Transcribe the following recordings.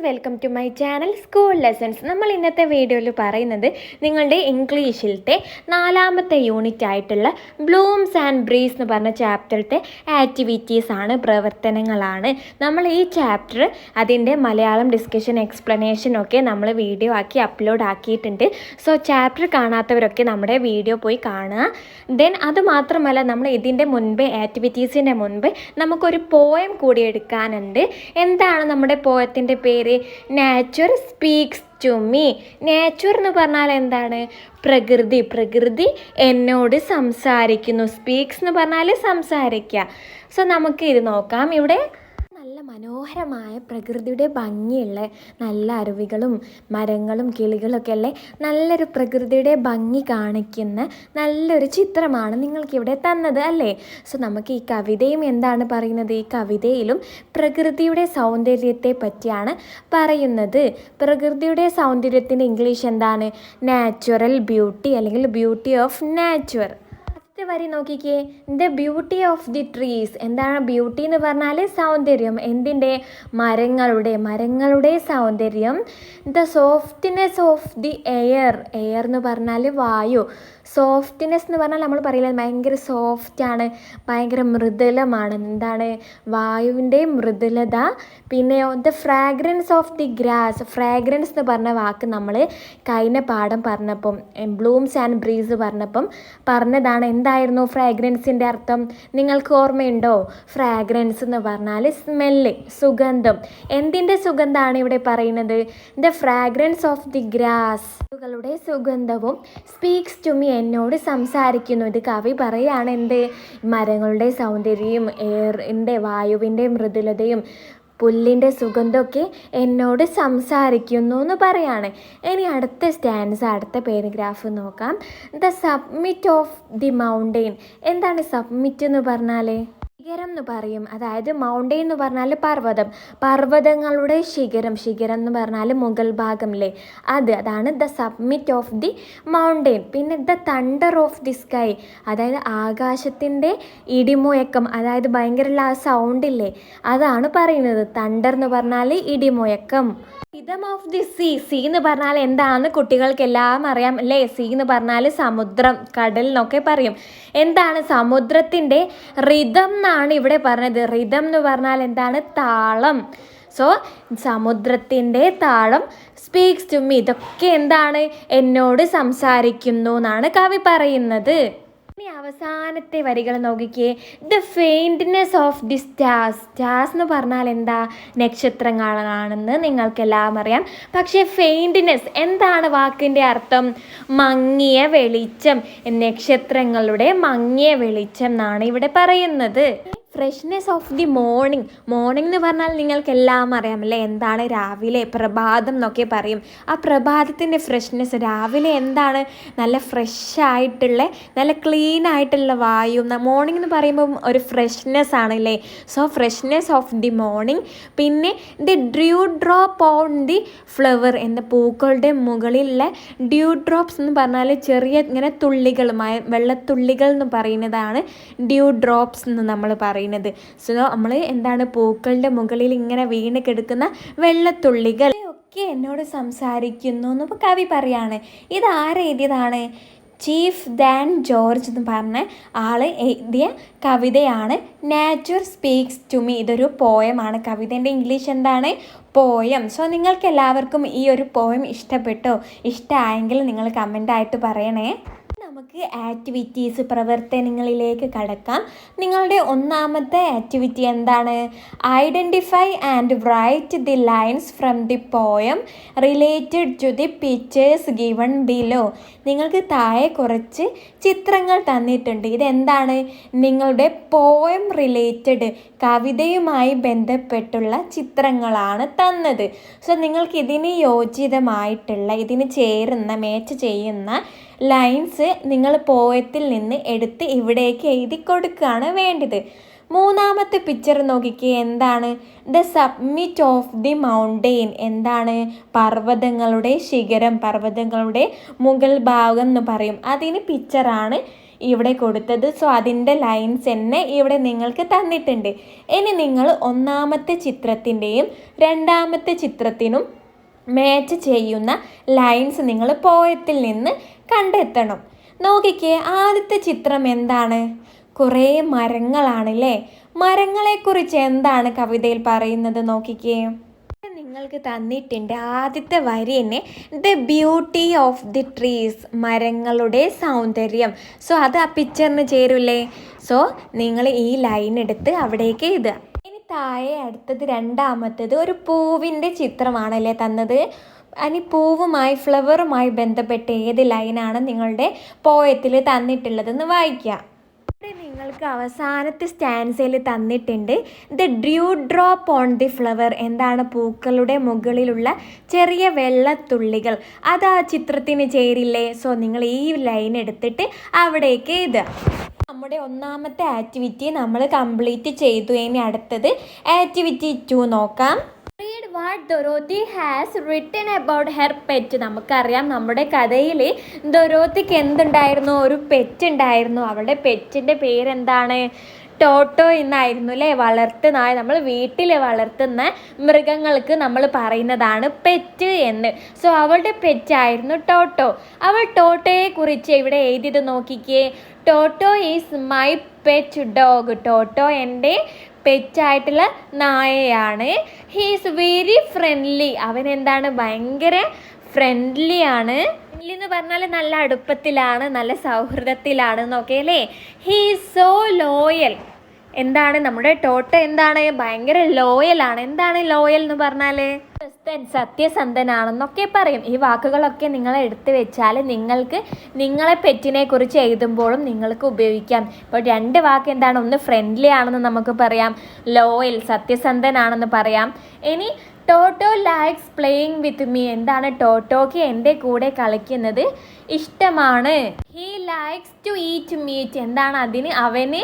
Welcome to my channel school lessons. നമ്മൾ ഇന്നത്തെ വീഡിയോയിൽ പറയുന്നത് നിങ്ങളുടെ ഇംഗ്ലീഷിലത്തെ 4ാമത്തെ യൂണിറ്റ് ആയിട്ടുള്ള ബ്ലൂംസ് ആൻഡ് ബ്രീസ് എന്ന് പറഞ്ഞ ചാപ്റ്ററിലത്തെ ആക്ടിവിറ്റീസ് ആണ്, പ്രവർത്തനങ്ങളാണ്. നമ്മൾ ഈ ചാപ്റ്റർ അതിൻ്റെ മലയാളം ഡിസ്കഷൻ എക്സ്പ്ലനേഷൻ ഒക്കെ നമ്മൾ വീഡിയോ ആക്കി അപ്ലോഡ് ആക്കിയിട്ടുണ്ട്. സോ ചാപ്റ്റർ കാണാത്തവരൊക്കെ നമ്മുടെ വീഡിയോ പോയി കാണുക. ദെൻ അതുമാത്രമല്ല, നമ്മൾ ഇതിൻ്റെ മുൻപ് ആക്ടിവിറ്റീസിൻ്റെ മുൻപ് നമുക്കൊരു പോയം കൂടി എടുക്കാനുണ്ട്. എന്താണ് നമ്മുടെ പോയത്തിൻ്റെ പേര്? Nature speaks to me. Nature എന്ന് പറഞ്ഞാൽ എന്താണ്? പ്രകൃതി എന്നോട് സംസാരിക്കുന്നു. സ്പീക്സ് എന്ന് പറഞ്ഞാൽ സംസാരിക്കുക. സോ നമുക്ക് ഇത് നോക്കാം. ഇവിടെ നല്ല മനോഹരമായ പ്രകൃതിയുടെ ഭംഗിയുള്ള നല്ല അരുവികളും മരങ്ങളും കിളികളൊക്കെ അല്ലേ, നല്ലൊരു പ്രകൃതിയുടെ ഭംഗി കാണിക്കുന്ന നല്ലൊരു ചിത്രമാണ് നിങ്ങൾക്കിവിടെ തന്നത് അല്ലേ. സോ നമുക്ക് ഈ കവിതയും എന്താണ് പറയുന്നത്? ഈ കവിതയിലും പ്രകൃതിയുടെ സൗന്ദര്യത്തെ പറ്റിയാണ് പറയുന്നത്. പ്രകൃതിയുടെ സൗന്ദര്യത്തിൻ്റെ ഇംഗ്ലീഷ് എന്താണ്? നാച്ചുറൽ ബ്യൂട്ടി അല്ലെങ്കിൽ ബ്യൂട്ടി ഓഫ് നാച്ചുർ. വരി നോക്കിക്കേ, the beauty of the trees. എന്താണ് ബ്യൂട്ടി എന്ന് പറഞ്ഞാൽ? സൗന്ദര്യം. എന്തിൻ്റെ? മരങ്ങളുടെ സൗന്ദര്യം. The softness of the air എന്ന് പറഞ്ഞാൽ വായു. സോഫ്റ്റ്നെസ് എന്ന് പറഞ്ഞാൽ നമ്മൾ പറയില്ല ഭയങ്കര സോഫ്റ്റാണ്, ഭയങ്കര മൃദുലമാണ്. എന്താണ്? വായുവിൻ്റെ മൃദുലത. പിന്നെയോ the fragrance of the grass. Fragrance എന്ന് പറഞ്ഞ വാക്ക് നമ്മൾ കഴിഞ്ഞ പാഠം പറഞ്ഞപ്പം ബ്ലൂംസ് ആൻഡ് ബ്രീസ് പറഞ്ഞതാണ്. എന്തായിരുന്നു ഫ്രാഗ്രൻസിൻ്റെ അർത്ഥം? നിങ്ങൾക്ക് ഓർമ്മയുണ്ടോ? ഫ്രാഗ്രൻസ് എന്ന് പറഞ്ഞാൽ സ്മെല്ല്, സുഗന്ധം. എന്തിൻ്റെ സുഗന്ധമാണ് ഇവിടെ പറയുന്നത്? The fragrance of the grass. ളുടെ സുഗന്ധവും സ്പീക്സ് ടു മീ, എന്നോട് സംസാരിക്കുന്നു. ഇത് കവി പറയാണ്. എന്ത്? മരങ്ങളുടെ സൗന്ദര്യവും എയറിൻ്റെ വായുവിൻ്റെ മൃദുലതയും പുല്ലിൻ്റെ സുഗന്ധമൊക്കെ എന്നോട് സംസാരിക്കുന്നു എന്ന് പറയാണ്. ഇനി അടുത്ത സ്റ്റാൻസ്, അടുത്ത പാരഗ്രാഫ് നോക്കാം. The submit of the mountain. എന്താണ് സബ്മിറ്റ് എന്ന് പറഞ്ഞാൽ? ശിഖരം എന്ന് പറയും. അതായത് മൗണ്ടെയിൻ എന്ന് പറഞ്ഞാൽ പർവ്വതങ്ങളുടെ ശിഖരം എന്ന് പറഞ്ഞാൽ മുകൾ ഭാഗം അല്ലേ, അതാണ് the submit of the mountain. പിന്നെ the thunder of the sky, അതായത് ആകാശത്തിൻ്റെ ഇടിമുഴക്കം, അതായത് ഭയങ്കര സൗണ്ട് ഇല്ലേ, അതാണ് പറയുന്നത്. തണ്ടർ എന്ന് പറഞ്ഞാൽ ഇടിമുഴക്കം. റിതം ഓഫ് ദി സീ എന്ന് പറഞ്ഞാൽ എന്താണെന്ന് കുട്ടികൾക്ക് എല്ലാം അറിയാം അല്ലേ. സീ എന്ന് പറഞ്ഞാൽ സമുദ്രം, കടൽ എന്നൊക്കെ പറയും. എന്താണ്? സമുദ്രത്തിൻ്റെ റിതം എന്നാണ് ഇവിടെ പറഞ്ഞത്. റിതം എന്ന് പറഞ്ഞാൽ എന്താണ്? താളം. സോ സമുദ്രത്തിൻ്റെ താളം സ്പീക്സ് ടു മീ. ഇതൊക്കെ എന്താണ്? എന്നോട് സംസാരിക്കുന്നു എന്നാണ് കവി പറയുന്നത്. ഇനി അവസാനത്തെ വരികൾ നോക്കിക്കേ. ദ ഫെയിൻറ്റ്നെസ് ഓഫ് ദി സ്റ്റാർസ് എന്ന് പറഞ്ഞാൽ എന്താ? നക്ഷത്രങ്ങളാണെന്ന് നിങ്ങൾക്കെല്ലാം അറിയാം. പക്ഷേ ഫെയിൻറ്റ്നെസ് എന്താണ് വാക്കിൻ്റെ അർത്ഥം? മങ്ങിയ വെളിച്ചം. നക്ഷത്രങ്ങളുടെ മങ്ങിയ വെളിച്ചം എന്നാണ് ഇവിടെ പറയുന്നത്. ഫ്രഷ്നെസ് ഓഫ് ദി മോർണിംഗ് എന്ന് പറഞ്ഞാൽ നിങ്ങൾക്കെല്ലാം അറിയാം അല്ലേ, എന്താണ്? രാവിലെ, പ്രഭാതം എന്നൊക്കെ പറയും. ആ പ്രഭാതത്തിൻ്റെ ഫ്രഷ്നെസ്. രാവിലെ എന്താണ്? നല്ല ഫ്രഷ് ആയിട്ടുള്ള, നല്ല ക്ലീൻ ആയിട്ടുള്ള വായു. മോർണിംഗ് എന്ന് പറയുമ്പം ഒരു ഫ്രഷ്നെസ് ആണല്ലേ. So freshness of the morning. പിന്നെ the dew drop on the flower, എന്ന പൂക്കളുടെ മുകളിലുള്ള ഡ്യൂ ഡ്രോപ്സ് എന്ന് പറഞ്ഞാൽ ചെറിയ ഇങ്ങനെ തുള്ളികൾ, വെള്ളത്തുള്ളികൾ എന്ന് പറയുന്നതാണ് ഡ്യൂ ഡ്രോപ്സ് എന്ന് നമ്മൾ പറയുന്നത്. സോ നമ്മൾ എന്താണ്? പൂക്കളുടെ മുകളിൽ ഇങ്ങനെ വീണ് കിടക്കുന്ന വെള്ളത്തുള്ളികൾ ഒക്കെ എന്നോട് സംസാരിക്കുന്നു എന്ന് കവി പറയാണ്. ഇത് ആരെഴുതിയതാണ്? ചീഫ് ദാൻ ജോർജ് എന്ന് പറഞ്ഞ ആൾ എഴുതിയ കവിതയാണ് നേച്ചർ സ്പീക്സ് ടു മീ. ഇതൊരു പോയമാണ്. കവിതേൻ്റെ ഇംഗ്ലീഷ് എന്താണ്? പോയം. സോ നിങ്ങൾക്ക് എല്ലാവർക്കും ഈ ഒരു പോയം ഇഷ്ടപ്പെട്ടോ? ഇഷ്ടമായെങ്കിൽ നിങ്ങൾ കമൻ്റായിട്ട് പറയണേ. നമുക്ക് ആക്ടിവിറ്റീസ്, പ്രവർത്തനങ്ങളിലേക്ക് കടക്കാം. നിങ്ങളുടെ ഒന്നാമത്തെ ആക്ടിവിറ്റി എന്താണ്? Identify and write the lines from the poem related to the pictures given below. നിങ്ങൾക്ക് താഴെ കുറച്ച് ചിത്രങ്ങൾ തന്നിട്ടുണ്ട്. ഇതെന്താണ്? നിങ്ങളുടെ പോയം റിലേറ്റഡ്, കവിതയുമായി ബന്ധപ്പെട്ടുള്ള ചിത്രങ്ങളാണ് തന്നത്. സോ നിങ്ങൾക്ക് ഇതിന് യോജിതമായിട്ടുള്ള, ഇതിന് ചേരുന്ന, മാച്ച് ചെയ്യുന്ന ലൈൻസ് നിങ്ങൾ പോയത്തിൽ നിന്ന് എടുത്ത് ഇവിടേക്ക് എഴുതി കൊടുക്കുകയാണ് വേണ്ടത്. മൂന്നാമത്തെ പിക്ചർ നോക്കിക്കേ. എന്താണ്? The submit of the mountain. എന്താണ്? പർവ്വതങ്ങളുടെ ശിഖരം, പർവ്വതങ്ങളുടെ മുകൾ ഭാഗം എന്ന് പറയും. അതിന് പിക്ചറാണ് ഇവിടെ കൊടുത്തത്. സോ അതിൻ്റെ ലൈൻസ് തന്നെ ഇവിടെ നിങ്ങൾക്ക് തന്നിട്ടുണ്ട്. ഇനി നിങ്ങൾ ഒന്നാമത്തെ ചിത്രത്തിൻ്റെയും രണ്ടാമത്തെ ചിത്രത്തിനും മാച്ച് ചെയ്യുന്ന ലൈൻസ് നിങ്ങൾ പോയത്തിൽ നിന്ന് കണ്ടെത്തണം. നോക്കിക്കേ, ആദ്യത്തെ ചിത്രം എന്താണ്? കുറേ മരങ്ങളാണല്ലേ. മരങ്ങളെക്കുറിച്ച് എന്താണ് കവിതയിൽ പറയുന്നത്? നോക്കിക്കേ, നിങ്ങൾക്ക് തന്നിട്ടുണ്ട് ആദ്യത്തെ വരി തന്നെ, the beauty of the trees, മരങ്ങളുടെ സൗന്ദര്യം. സോ അത് ആ പിക്ചറിന് ചേരൂലേ? സോ നിങ്ങൾ ഈ ലൈൻ എടുത്ത് അവിടേക്ക് എഴുതുക. ഇനി താഴെ അടുത്തത് രണ്ടാമത്തത് ഒരു പൂവിൻ്റെ ചിത്രമാണല്ലേ തന്നത്. ഇനി പൂവുമായി ഫ്ലവറുമായി ബന്ധപ്പെട്ട് ഏത് ലൈനാണ് നിങ്ങളുടെ പോയത്തിൽ തന്നിട്ടുള്ളതെന്ന് വായിക്കുക. ഇവിടെ നിങ്ങൾക്ക് അവസാനത്തെ സ്റ്റാൻസയിൽ തന്നിട്ടുണ്ട് the due drop on the flower. എന്താണ്? പൂക്കളുടെ മുകളിലുള്ള ചെറിയ വെള്ളത്തുള്ളികൾ. അത് ആ ചിത്രത്തിന് ചേരില്ലേ? സോ നിങ്ങൾ ഈ ലൈൻ എടുത്തിട്ട് അവിടേക്ക് എഴുതുക. നമ്മുടെ ഒന്നാമത്തെ ആക്ടിവിറ്റി നമ്മൾ കംപ്ലീറ്റ് ചെയ്തു. ഇനി അടുത്തത് ആക്ടിവിറ്റി 2 നോക്കാം. Read what Dorothy has written about her pet. നമുക്കറിയാം നമ്മുടെ കഥയിൽ ഡൊറോത്തിക്ക് എന്തുണ്ടായിരുന്നു? ഒരു പെറ്റ് ഉണ്ടായിരുന്നു. അവളുടെ പെറ്റിൻ്റെ പേരെന്താണ്? ടോട്ടോ എന്നായിരുന്നു അല്ലേ. വളർത്തുന്ന നമ്മൾ വീട്ടിൽ വളർത്തുന്ന മൃഗങ്ങൾക്ക് നമ്മൾ പറയുന്നതാണ് പെറ്റ് എന്ന്. സോ അവളുടെ പെറ്റായിരുന്നു ടോട്ടോ. അവൾ ടോട്ടോയെ കുറിച്ച് ഇവിടെ എഴുതിയത് നോക്കിക്കേ. Toto is my pet dog. Toto എൻ്റെ പെറ്റായിട്ടുള്ള നായയാണ്. He is very friendly. അവൻ എന്താണ്? ഭയങ്കര ഫ്രണ്ട്ലി ആണ്. ഫ്രണ്ട്ലി എന്ന് പറഞ്ഞാൽ നല്ല അടുപ്പത്തിലാണ്, നല്ല സൗഹൃദത്തിലാണ് എന്നൊക്കെ അല്ലേ. ഹീ ഈസ് സോ ലോയൽ. എന്താണ്? നമ്മുടെ ടോട്ടോ എന്താണ്? ഭയങ്കര ലോയലാണ്. എന്താണ് ലോയൽ എന്ന് പറഞ്ഞാൽ? സത്യസന്ധനാണെന്നൊക്കെ പറയും. ഈ വാക്കുകളൊക്കെ നിങ്ങൾ എടുത്തു വെച്ചാൽ നിങ്ങൾക്ക് നിങ്ങളെ പെറ്റിനെ കുറിച്ച് എഴുതുമ്പോഴും നിങ്ങൾക്ക് ഉപയോഗിക്കാം. ഇപ്പോൾ 2 വാക്ക് എന്താണ്? ഒന്ന് ഫ്രണ്ട്ലി ആണെന്ന് നമുക്ക് പറയാം, ലോയൽ സത്യസന്ധനാണെന്ന് പറയാം. ഇനി Toto likes playing with me. എന്താണ്? ടോട്ടോക്ക് എൻ്റെ കൂടെ കളിക്കുന്നത് ഇഷ്ടമാണ്. He likes to eat meat. എന്താണ്? അവന്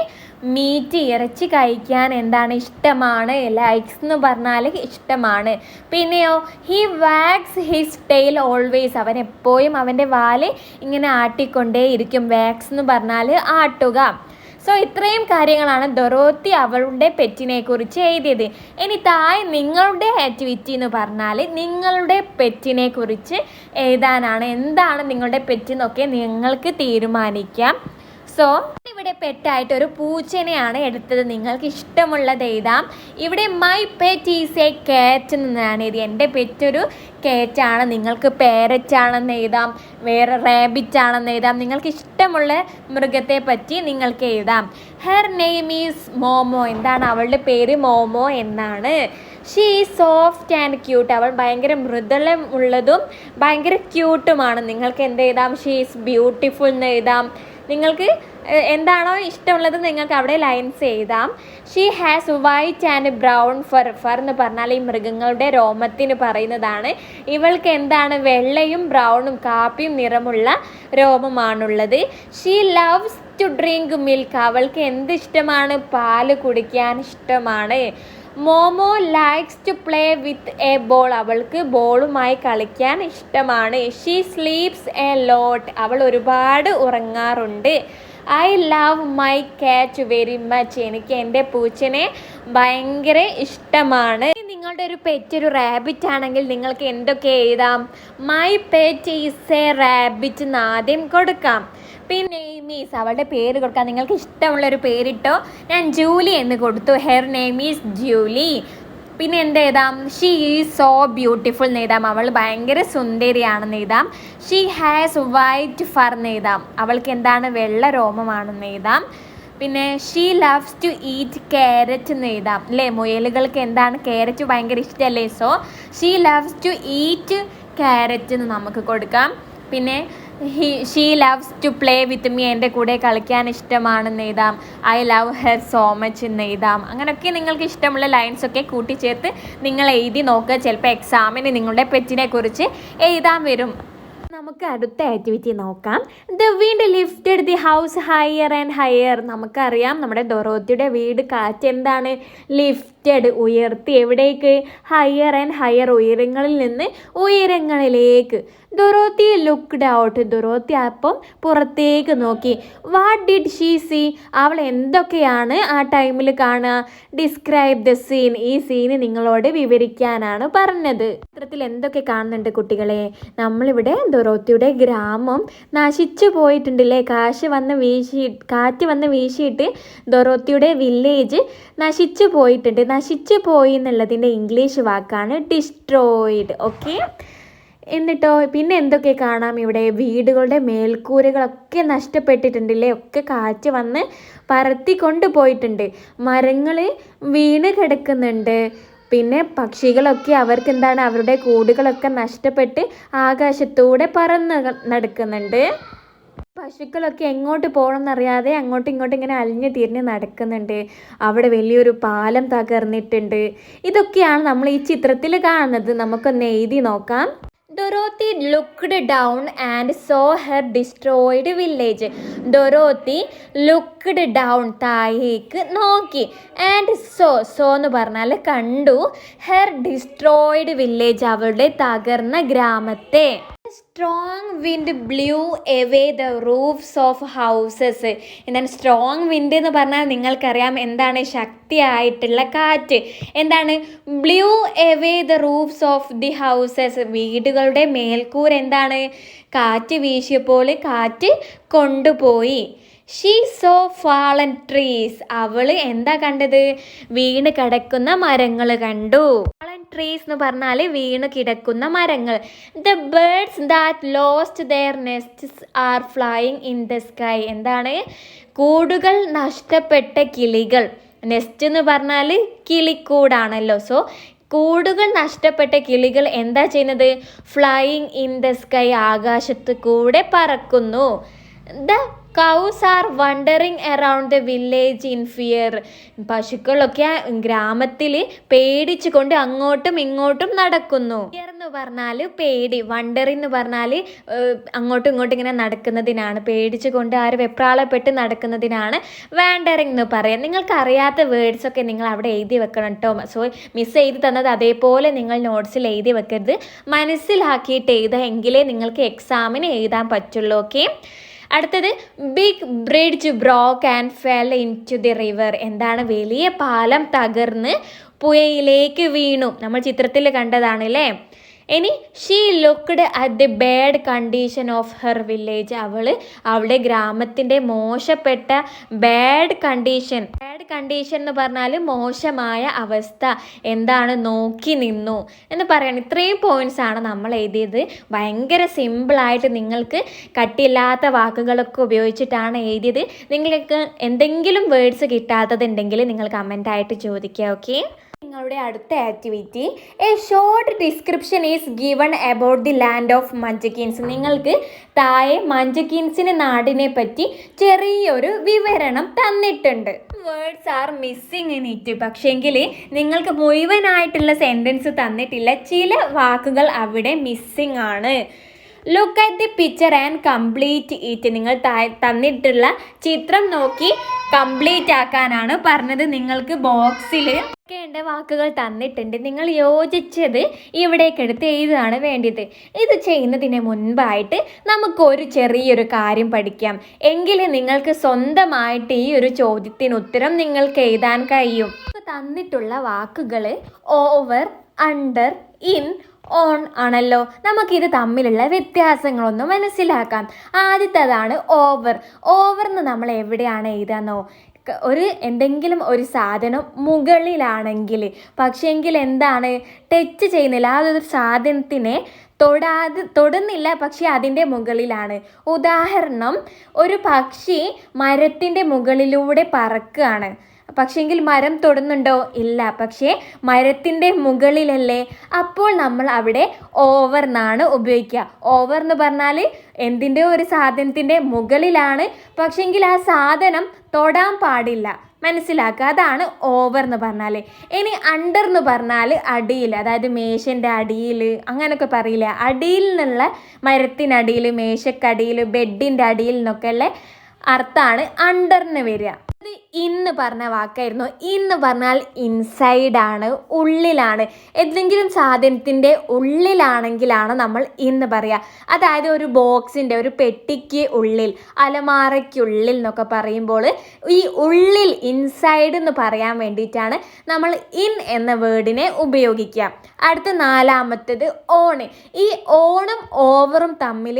മീറ്റ് ഇറച്ചി കഴിക്കാൻ എന്താണ്? ഇഷ്ടമാണ്. ലൈക്സ് എന്ന് പറഞ്ഞാൽ ഇഷ്ടമാണ്. പിന്നെയോ he wags his tail always. അവൻ എപ്പോഴും അവൻ്റെ വാല് ഇങ്ങനെ ആട്ടിക്കൊണ്ടേ ഇരിക്കും. വാക്സ് എന്ന് പറഞ്ഞാൽ ആട്ടുക. സോ ഇത്രയും കാര്യങ്ങളാണ് ഡൊറോത്തി അവളുടെ പെറ്റിനെ കുറിച്ച് എഴുതിയത്. ഇനി താഴെ നിങ്ങളുടെ ആക്ടിവിറ്റി എന്ന് പറഞ്ഞാൽ നിങ്ങളുടെ പെറ്റിനെ കുറിച്ച് എഴുതാനാണ്. എന്താണ് നിങ്ങളുടെ പെറ്റ് എന്നൊക്കെ നിങ്ങൾക്ക് തീരുമാനിക്കാം. സോ ഇവിടെ പെറ്റായിട്ട് ഒരു പൂച്ചനെയാണ് എടുത്തത്. നിങ്ങൾക്ക് ഇഷ്ടമുള്ളത് എഴുതാം. ഇവിടെ മൈ പെറ്റ് ഈസ് എ കാറ്റ് എന്നാണ് എഴുതി. എൻ്റെ പെറ്റൊരു കാറ്റാണ്. നിങ്ങൾക്ക് പാരറ്റ് ആണെന്ന് എഴുതാം, വേറെ റാബിറ്റ് ആണെന്ന് എഴുതാം. നിങ്ങൾക്ക് ഇഷ്ടമുള്ള മൃഗത്തെ പറ്റി നിങ്ങൾക്ക് എഴുതാം. Her name is momo. എന്താണ്? അവളുടെ പേര് മോമോ എന്നാണ്. She is soft and cute. അവൾ ഭയങ്കര മൃദുലമുള്ളതും ഭയങ്കര ക്യൂട്ടുമാണ്. നിങ്ങൾക്ക് എന്ത് എഴുതാം? ഷീ ഈസ് ബ്യൂട്ടിഫുൾ എന്ന് എഴുതാം. നിങ്ങൾക്ക് എന്താണോ ഇഷ്ടമുള്ളത് നിങ്ങൾക്ക് അവിടെ ലൈൻസ് എഴുതാം. She has white and brown fir. Fir എന്ന് പറഞ്ഞാൽ ഈ മൃഗങ്ങളുടെ രോമത്തിന് പറയുന്നതാണ്. ഇവൾക്ക് എന്താണ്? വെള്ളയും ബ്രൗണും കാപ്പിയും നിറമുള്ള രോമമാണുള്ളത്. She loves to drink milk. അവൾക്ക് എന്ത് ഇഷ്ടമാണ്? പാല് കുടിക്കാൻ ഇഷ്ടമാണ്. Momo likes to play with a ball. അവൾക്ക് ബോളുമായി കളിക്കാൻ ഇഷ്ടമാണ്. She sleeps a lot. അവൾ ഒരുപാട് ഉറങ്ങാറുണ്ട്. I love my cat very much. എനിക്ക് എൻ്റെ പൂച്ചനെ ഭയങ്കര ഇഷ്ടമാണ്. നിങ്ങളുടെ ഒരു പെറ്റ് ഒരു റാബിറ്റ് ആണെങ്കിൽ നിങ്ങൾക്ക് എന്തൊക്കെ എഴുതാം? My pet is A rabbit എന്ന് ആദ്യം കൊടുക്കാം. പിന്നെ മീസ് അവളുടെ പേര് കൊടുക്കാം. നിങ്ങൾക്ക് ഇഷ്ടമുള്ളൊരു പേരിട്ടോ. ഞാൻ ജൂലി എന്ന് കൊടുത്തു. Her name is Julie. പിന്നെ എന്ത് എഴുതാം? ഷീ ഈസ് സോ ബ്യൂട്ടിഫുൾ എന്ന് എഴുതാം. അവൾ ഭയങ്കര സുന്ദരിയാണെന്ന് എഴുതാം. ഷീ ഹാസ് വൈറ്റ് ഫർ എന്ന് എഴുതാം. അവൾക്ക് എന്താണ്? വെള്ള രോമമാണെന്ന് എഴുതാം. പിന്നെ she loves to eat carrot എന്ന് എഴുതാം അല്ലേ. മുയലുകൾക്ക് എന്താണ്? ക്യാരറ്റ് ഭയങ്കര ഇഷ്ടമല്ലേ. So she loves to eat carrot എന്ന് നമുക്ക് കൊടുക്കാം. പിന്നെ she loves to play with me. എൻ്റെ കൂടെ കളിക്കാൻ ഇഷ്ടമാണെന്ന് എഴുതാം. I love her so much എന്ന് എഴുതാം. അങ്ങനെയൊക്കെ നിങ്ങൾക്ക് ഇഷ്ടമുള്ള ലൈൻസൊക്കെ കൂട്ടിച്ചേർത്ത് നിങ്ങൾ എഴുതി നോക്കുക. ചിലപ്പോൾ എക്സാമിന് നിങ്ങളുടെ പെറ്റിനെ കുറിച്ച് എഴുതാൻ വരും. നമുക്ക് അടുത്ത ആക്ടിവിറ്റി നോക്കാം. The wind lifted the house higher and higher. നമുക്കറിയാം നമ്മുടെ ഡൊറോത്തിയുടെ വീട് കാറ്റ് എന്താണ്? ലിഫ്റ്റ് ലിഫ്റ്റഡ് ഉയർത്തി, എവിടേക്ക്? ഹയർ ആൻഡ് ഹയർ, ഉയരങ്ങളിൽ നിന്ന് ഉയരങ്ങളിലേക്ക്. ഡൊറോത്തി ലുക്ക്ഡ് ഔട്ട്, ഡൊറോത്തി അപ്പം പുറത്തേക്ക് നോക്കി. വാട്ട് ഡിഡ് ഷീ സീ, അവൾ എന്തൊക്കെയാണ് ആ ടൈമിൽ കാണുക? ഡിസ്ക്രൈബ് ദ സീൻ, ഈ സീന് നിങ്ങളോട് വിവരിക്കാനാണ് പറഞ്ഞത്. ചിത്രത്തിൽ എന്തൊക്കെ കാണുന്നുണ്ട് കുട്ടികളെ? നമ്മളിവിടെ ഡൊറോത്തിയുടെ ഗ്രാമം നശിച്ചു പോയിട്ടുണ്ടല്ലേ? കാറ്റ് വന്ന് വീശിയിട്ട് ഡൊറോത്തിയുടെ വില്ലേജ് നശിച്ചു പോയിട്ടുണ്ട്. നശിച്ചു പോയി എന്നുള്ളതിൻ്റെ ഇംഗ്ലീഷ് വാക്കാണ് ഡിസ്ട്രോയിഡ്. ഓക്കെ, എന്നിട്ടോ പിന്നെ എന്തൊക്കെ കാണാം ഇവിടെ? വീടുകളുടെ മേൽക്കൂരകളൊക്കെ നഷ്ടപ്പെട്ടിട്ടുണ്ടല്ലേ? ഒക്കെ കാറ്റ് വന്ന് പറത്തി കൊണ്ടുപോയിട്ടുണ്ട്. മരങ്ങൾ വീണ് കിടക്കുന്നുണ്ട്. പിന്നെ പക്ഷികളൊക്കെ അവർക്ക് എന്താണ്, അവരുടെ കൂടുകളൊക്കെ നഷ്ടപ്പെട്ട് ആകാശത്തൂടെ പറന്ന് നടക്കുന്നുണ്ട്. പശുക്കളൊക്കെ എങ്ങോട്ട് പോകണം എന്നറിയാതെ അങ്ങോട്ടും ഇങ്ങോട്ടും ഇങ്ങനെ അലിഞ്ഞു തിരിഞ്ഞ് നടക്കുന്നുണ്ട്. അവിടെ വലിയൊരു പാലം തകർന്നിട്ടുണ്ട്. ഇതൊക്കെയാണ് നമ്മൾ ഈ ചിത്രത്തിൽ കാണുന്നത്. നമുക്കൊന്ന് എഴുതി നോക്കാം. Dorothy looked down and so her destroyed village. Dorothy looked down, താഴേക്ക് നോക്കി. ആൻഡ് സോ എന്ന് പറഞ്ഞാൽ കണ്ടു. ഹെർ ഡിസ്ട്രോയിഡ് വില്ലേജ്, അവളുടെ തകർന്ന ഗ്രാമത്തെ. Strong wind blue away the roofs of houses. എന്താണ് സ്ട്രോങ് വിൻഡ് എന്ന് പറഞ്ഞാൽ നിങ്ങൾക്കറിയാം എന്താണ്? ശക്തിയായിട്ടുള്ള കാറ്റ്. എന്താണ്? Blue away the roofs of the houses, വീടുകളുടെ മേൽക്കൂര എന്താണ്? കാറ്റ് വീശിയപ്പോൾ കാറ്റ് കൊണ്ടുപോയി. ഷീ സോ ഫാളൻ ട്രീസ്, അവൾ എന്താ കണ്ടത്? വീണ് കിടക്കുന്ന മരങ്ങൾ കണ്ടു. ഫാളൻ ട്രീസ് എന്ന് പറഞ്ഞാൽ വീണ് കിടക്കുന്ന മരങ്ങൾ. The birds that lost their nests are flying in the sky. എന്താണ്? കൂടുകൾ നഷ്ടപ്പെട്ട കിളികൾ. നെസ്റ്റ് എന്ന് പറഞ്ഞാൽ കിളിക്കൂടാണല്ലോ. സോ കൂടുകൾ നഷ്ടപ്പെട്ട കിളികൾ എന്താ ചെയ്യുന്നത്? ഫ്ലൈയിങ് ഇൻ ദ സ്കൈ, ആകാശത്ത് കൂടെ പറക്കുന്നു. The cows are wandering around the village in fear. പശുക്കളൊക്കെ ഗ്രാമത്തിൽ പേടിച്ചു കൊണ്ട് അങ്ങോട്ടും ഇങ്ങോട്ടും നടക്കുന്നു. ഫിയർ എന്ന് പറഞ്ഞാൽ പേടി, വണ്ടറിങ് എന്ന് പറഞ്ഞാൽ അങ്ങോട്ടും ഇങ്ങോട്ടും ഇങ്ങനെ നടക്കുന്നതിനാണ്. പേടിച്ചു കൊണ്ട് വെപ്രാളപ്പെട്ട് നടക്കുന്നതിനാണ് വാണ്ടറിങ് എന്ന് പറയാം. നിങ്ങൾക്ക് അറിയാത്ത വേർഡ്സൊക്കെ നിങ്ങൾ അവിടെ എഴുതി വെക്കണം കേട്ടോ. സോ മിസ് എഴുതി തന്നത് അതേപോലെ നിങ്ങൾ നോട്ട്സിൽ എഴുതി വെക്കരുത്. മനസ്സിലാക്കിയിട്ട് എഴുതുക, എങ്കിലേ നിങ്ങൾക്ക് എക്സാമിന് എഴുതാൻ പറ്റുള്ളൂ. ഓക്കെ, അടുത്തത് big bridge broke and fell into the river. എന്താണ്? വലിയ പാലം തകർന്ന് പുഴയിലേക്ക് വീണു. നമ്മൾ ചിത്രത്തിൽ കണ്ടതാണ് അല്ലേ? ഇനി she looked at the bad condition of her village. അവളുടെ ഗ്രാമത്തിൻ്റെ മോശപ്പെട്ട ബാഡ് കണ്ടീഷൻ എന്ന് പറഞ്ഞാൽ മോശമായ അവസ്ഥ എന്താണ്? നോക്കി നിന്നു എന്ന് പറയണം. ഇത്രയും പോയിന്റ്സ് ആണ് നമ്മൾ എഴുതിയത്. ഭയങ്കര സിമ്പിളായിട്ട് നിങ്ങൾക്ക് കട്ടിയില്ലാത്ത വാക്കുകളൊക്കെ ഉപയോഗിച്ചിട്ടാണ് എഴുതിയത്. നിങ്ങൾക്ക് എന്തെങ്കിലും വേർഡ്സ് കിട്ടാത്തതുണ്ടെങ്കിൽ നിങ്ങൾ കമൻ്റായിട്ട് ചോദിക്കുക. ഓക്കെ, നിങ്ങളുടെ അടുത്ത activity a short description is given about the land of Munchkins. നിങ്ങൾക്ക് താഴെ മഞ്ചക്കീൻസിൻ്റെ നാടിനെ പറ്റി ചെറിയൊരു വിവരണം തന്നിട്ടുണ്ട്. Words are missing in it. പക്ഷേങ്കിൽ നിങ്ങൾക്ക് മുഴുവനായിട്ടുള്ള സെൻറ്റൻസ് തന്നിട്ടില്ല. ചില വാക്കുകൾ അവിടെ മിസ്സിങ് ആണ്. Look at the picture and complete it. നിങ്ങൾ തന്നിട്ടുള്ള ചിത്രം നോക്കി കംപ്ലീറ്റ് ആക്കാനാണ് പറഞ്ഞത്. നിങ്ങൾക്ക് ബോക്സിൽ കേണ്ട വാക്കുകൾ തന്നിട്ടുണ്ട്. നിങ്ങൾ യോജിച്ചത് ഇവിടേക്കെടുത്ത് എഴുതാണ് വേണ്ടത്. ഇത് ചെയ്യുന്നതിന് മുൻപായിട്ട് നമുക്കൊരു ചെറിയൊരു കാര്യം പഠിക്കാം. എങ്കിലും നിങ്ങൾക്ക് സ്വന്തമായിട്ട് ഈ ഒരു ചോദ്യത്തിന് ഉത്തരം നിങ്ങൾക്ക് എഴുതാൻ കഴിയും. തന്നിട്ടുള്ള വാക്കുകൾ ഓവർ, അണ്ടർ, ഇൻ, ഓൺ ആണല്ലോ. നമുക്കിത് തമ്മിലുള്ള വ്യത്യാസങ്ങളൊന്ന് മനസ്സിലാക്കാം. ആദ്യത്തേതാണ് ഓവർ. ഓവർന്ന് നമ്മൾ എവിടെയാണ് എഴുതാന്നോ? എന്തെങ്കിലും ഒരു സാധനം മുകളിലാണെങ്കിൽ, പക്ഷേങ്കിൽ എന്താണ്? ടച്ച് ചെയ്യുന്നില്ല, ആ ഒരു സാധനത്തിനെ തൊടുന്നില്ല, പക്ഷെ അതിൻ്റെ മുകളിലാണ്. ഉദാഹരണം, ഒരു പക്ഷി മരത്തിൻ്റെ മുകളിലൂടെ പറക്കുകയാണ്. പക്ഷേങ്കിൽ മരം തൊടുന്നുണ്ടോ? ഇല്ല, പക്ഷേ മരത്തിൻ്റെ മുകളിലല്ലേ. അപ്പോൾ നമ്മൾ അവിടെ ഓവർ എന്നാണ് ഉപയോഗിക്കുക. ഓവർ എന്ന് പറഞ്ഞാൽ എന്തിൻ്റെ ഒരു സാധനത്തിൻ്റെ മുകളിലാണ്, പക്ഷേങ്കിൽ ആ സാധനം തൊടാൻ പാടില്ല. മനസ്സിലാക്കുക, അതാണ് ഓവർ എന്ന് പറഞ്ഞാൽ. ഇനി അണ്ടർ എന്ന് പറഞ്ഞാൽ അടിയിൽ, അതായത് മേശൻ്റെ അടിയിൽ അങ്ങനെയൊക്കെ പറയില്ല. അടിയിൽ നിന്നുള്ള മരത്തിനടിയിൽ, മേശക്കടിയിൽ, ബെഡിൻ്റെ അടിയിൽ നിന്നൊക്കെ ഉള്ള അർത്ഥമാണ് അണ്ടറിന് വരിക. ഇന്ന് പറഞ്ഞ വാക്കായിരുന്നു. ഇന്ന് പറഞ്ഞാൽ ഇൻസൈഡ് ആണ്, ഉള്ളിലാണ്. എന്തെങ്കിലും സാധനത്തിൻ്റെ ഉള്ളിലാണെങ്കിലാണ് നമ്മൾ ഇന്ന് പറയുക. അതായത് ഒരു ബോക്സിൻ്റെ, ഒരു പെട്ടിക്ക് ഉള്ളിൽ, അലമാറയ്ക്കുള്ളിൽ എന്നൊക്കെ പറയുമ്പോൾ ഈ ഉള്ളിൽ, ഇൻസൈഡ് എന്ന് പറയാൻ വേണ്ടിയിട്ടാണ് നമ്മൾ ഇൻ എന്ന വേർഡിനെ ഉപയോഗിക്കുക. അടുത്ത നാലാമത്തേത് ഓണ്. ഈ ഓണും ഓവറും തമ്മിൽ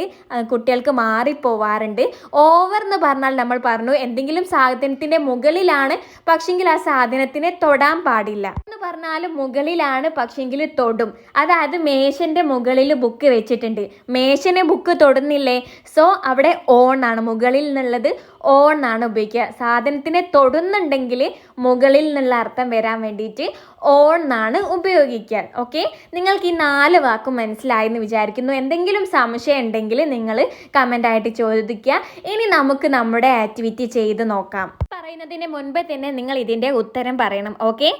കുട്ടികൾക്ക് മാറിപ്പോവാറുണ്ട്. ഓവർ എന്ന് പറഞ്ഞാൽ നമ്മൾ പറഞ്ഞു എന്തെങ്കിലും സാധനത്തിൻ്റെ മുകളിലാണ്, പക്ഷെങ്കിൽ ആ സാധനത്തിനെ തൊടാൻ പാടില്ല എന്ന് പറഞ്ഞാൽ മുകളിലാണ്, പക്ഷെങ്കിൽ തൊടും. അതായത് മേശൻ്റെ മുകളിൽ ബുക്ക് വെച്ചിട്ടുണ്ട്, മേശനെ ബുക്ക് തൊടുന്നില്ലേ, സോ അവിടെ ഓൺ ആണ്, മുകളിൽ നിന്നുള്ളത് ഓൺ ആണ് ഉപയോഗിക്കുക. സാധനത്തിനെ തൊടുന്നുണ്ടെങ്കിൽ മുകളിൽ നിന്നുള്ള അർത്ഥം വരാൻ വേണ്ടിയിട്ട് ഓൺ ആണ് ഉപയോഗിക്കുക. ഓക്കെ, നിങ്ങൾക്ക് ഈ 4 വാക്കും മനസ്സിലായി എന്ന് വിചാരിക്കുന്നു. എന്തെങ്കിലും സംശയം ഉണ്ടെങ്കിൽ നിങ്ങൾ കമൻ്റായിട്ട് ചോദിക്കുക. ഇനി നമുക്ക് നമ്മുടെ ആക്ടിവിറ്റി ചെയ്ത് നോക്കാം. പറയുന്നതിന് മുൻപ് തന്നെ നിങ്ങൾ ഇതിൻ്റെ ഉത്തരം പറയണം. Okay,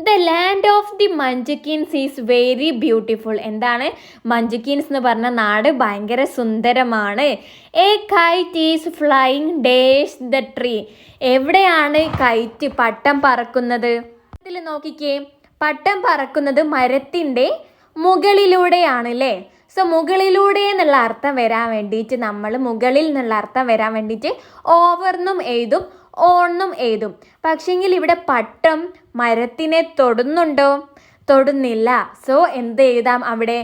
the land of the Munchkins is very beautiful. എന്താണ് മഞ്ചുക്കിൻസ് എന്ന് പറഞ്ഞ നാട്? ഭയങ്കര സുന്ദരമാണ്. A kite is flying dash the tree. എവിടെയാണ് കൈറ്റ്, പട്ടം പറക്കുന്നത്? ഇതിൽ നോക്കിക്കേ, പട്ടം പറക്കുന്നത് മരത്തിൻ്റെ മുകളിലൂടെയാണ് അല്ലേ. സോ മുകളിലൂടെ എന്നുള്ള അർത്ഥം വരാൻ വേണ്ടിയിട്ട് നമ്മൾ മുകളിൽ എന്നുള്ള അർത്ഥം വരാൻ വേണ്ടിയിട്ട് ഓവർന്നും എഴുതും, ഓണെന്നും എഴുതും. പക്ഷെങ്കിൽ ഇവിടെ പട്ടം മരത്തിനെ തൊടുന്നുണ്ടോ? തൊടുന്നില്ല. സോ എന്ത് എഴുതാം അവിടെ?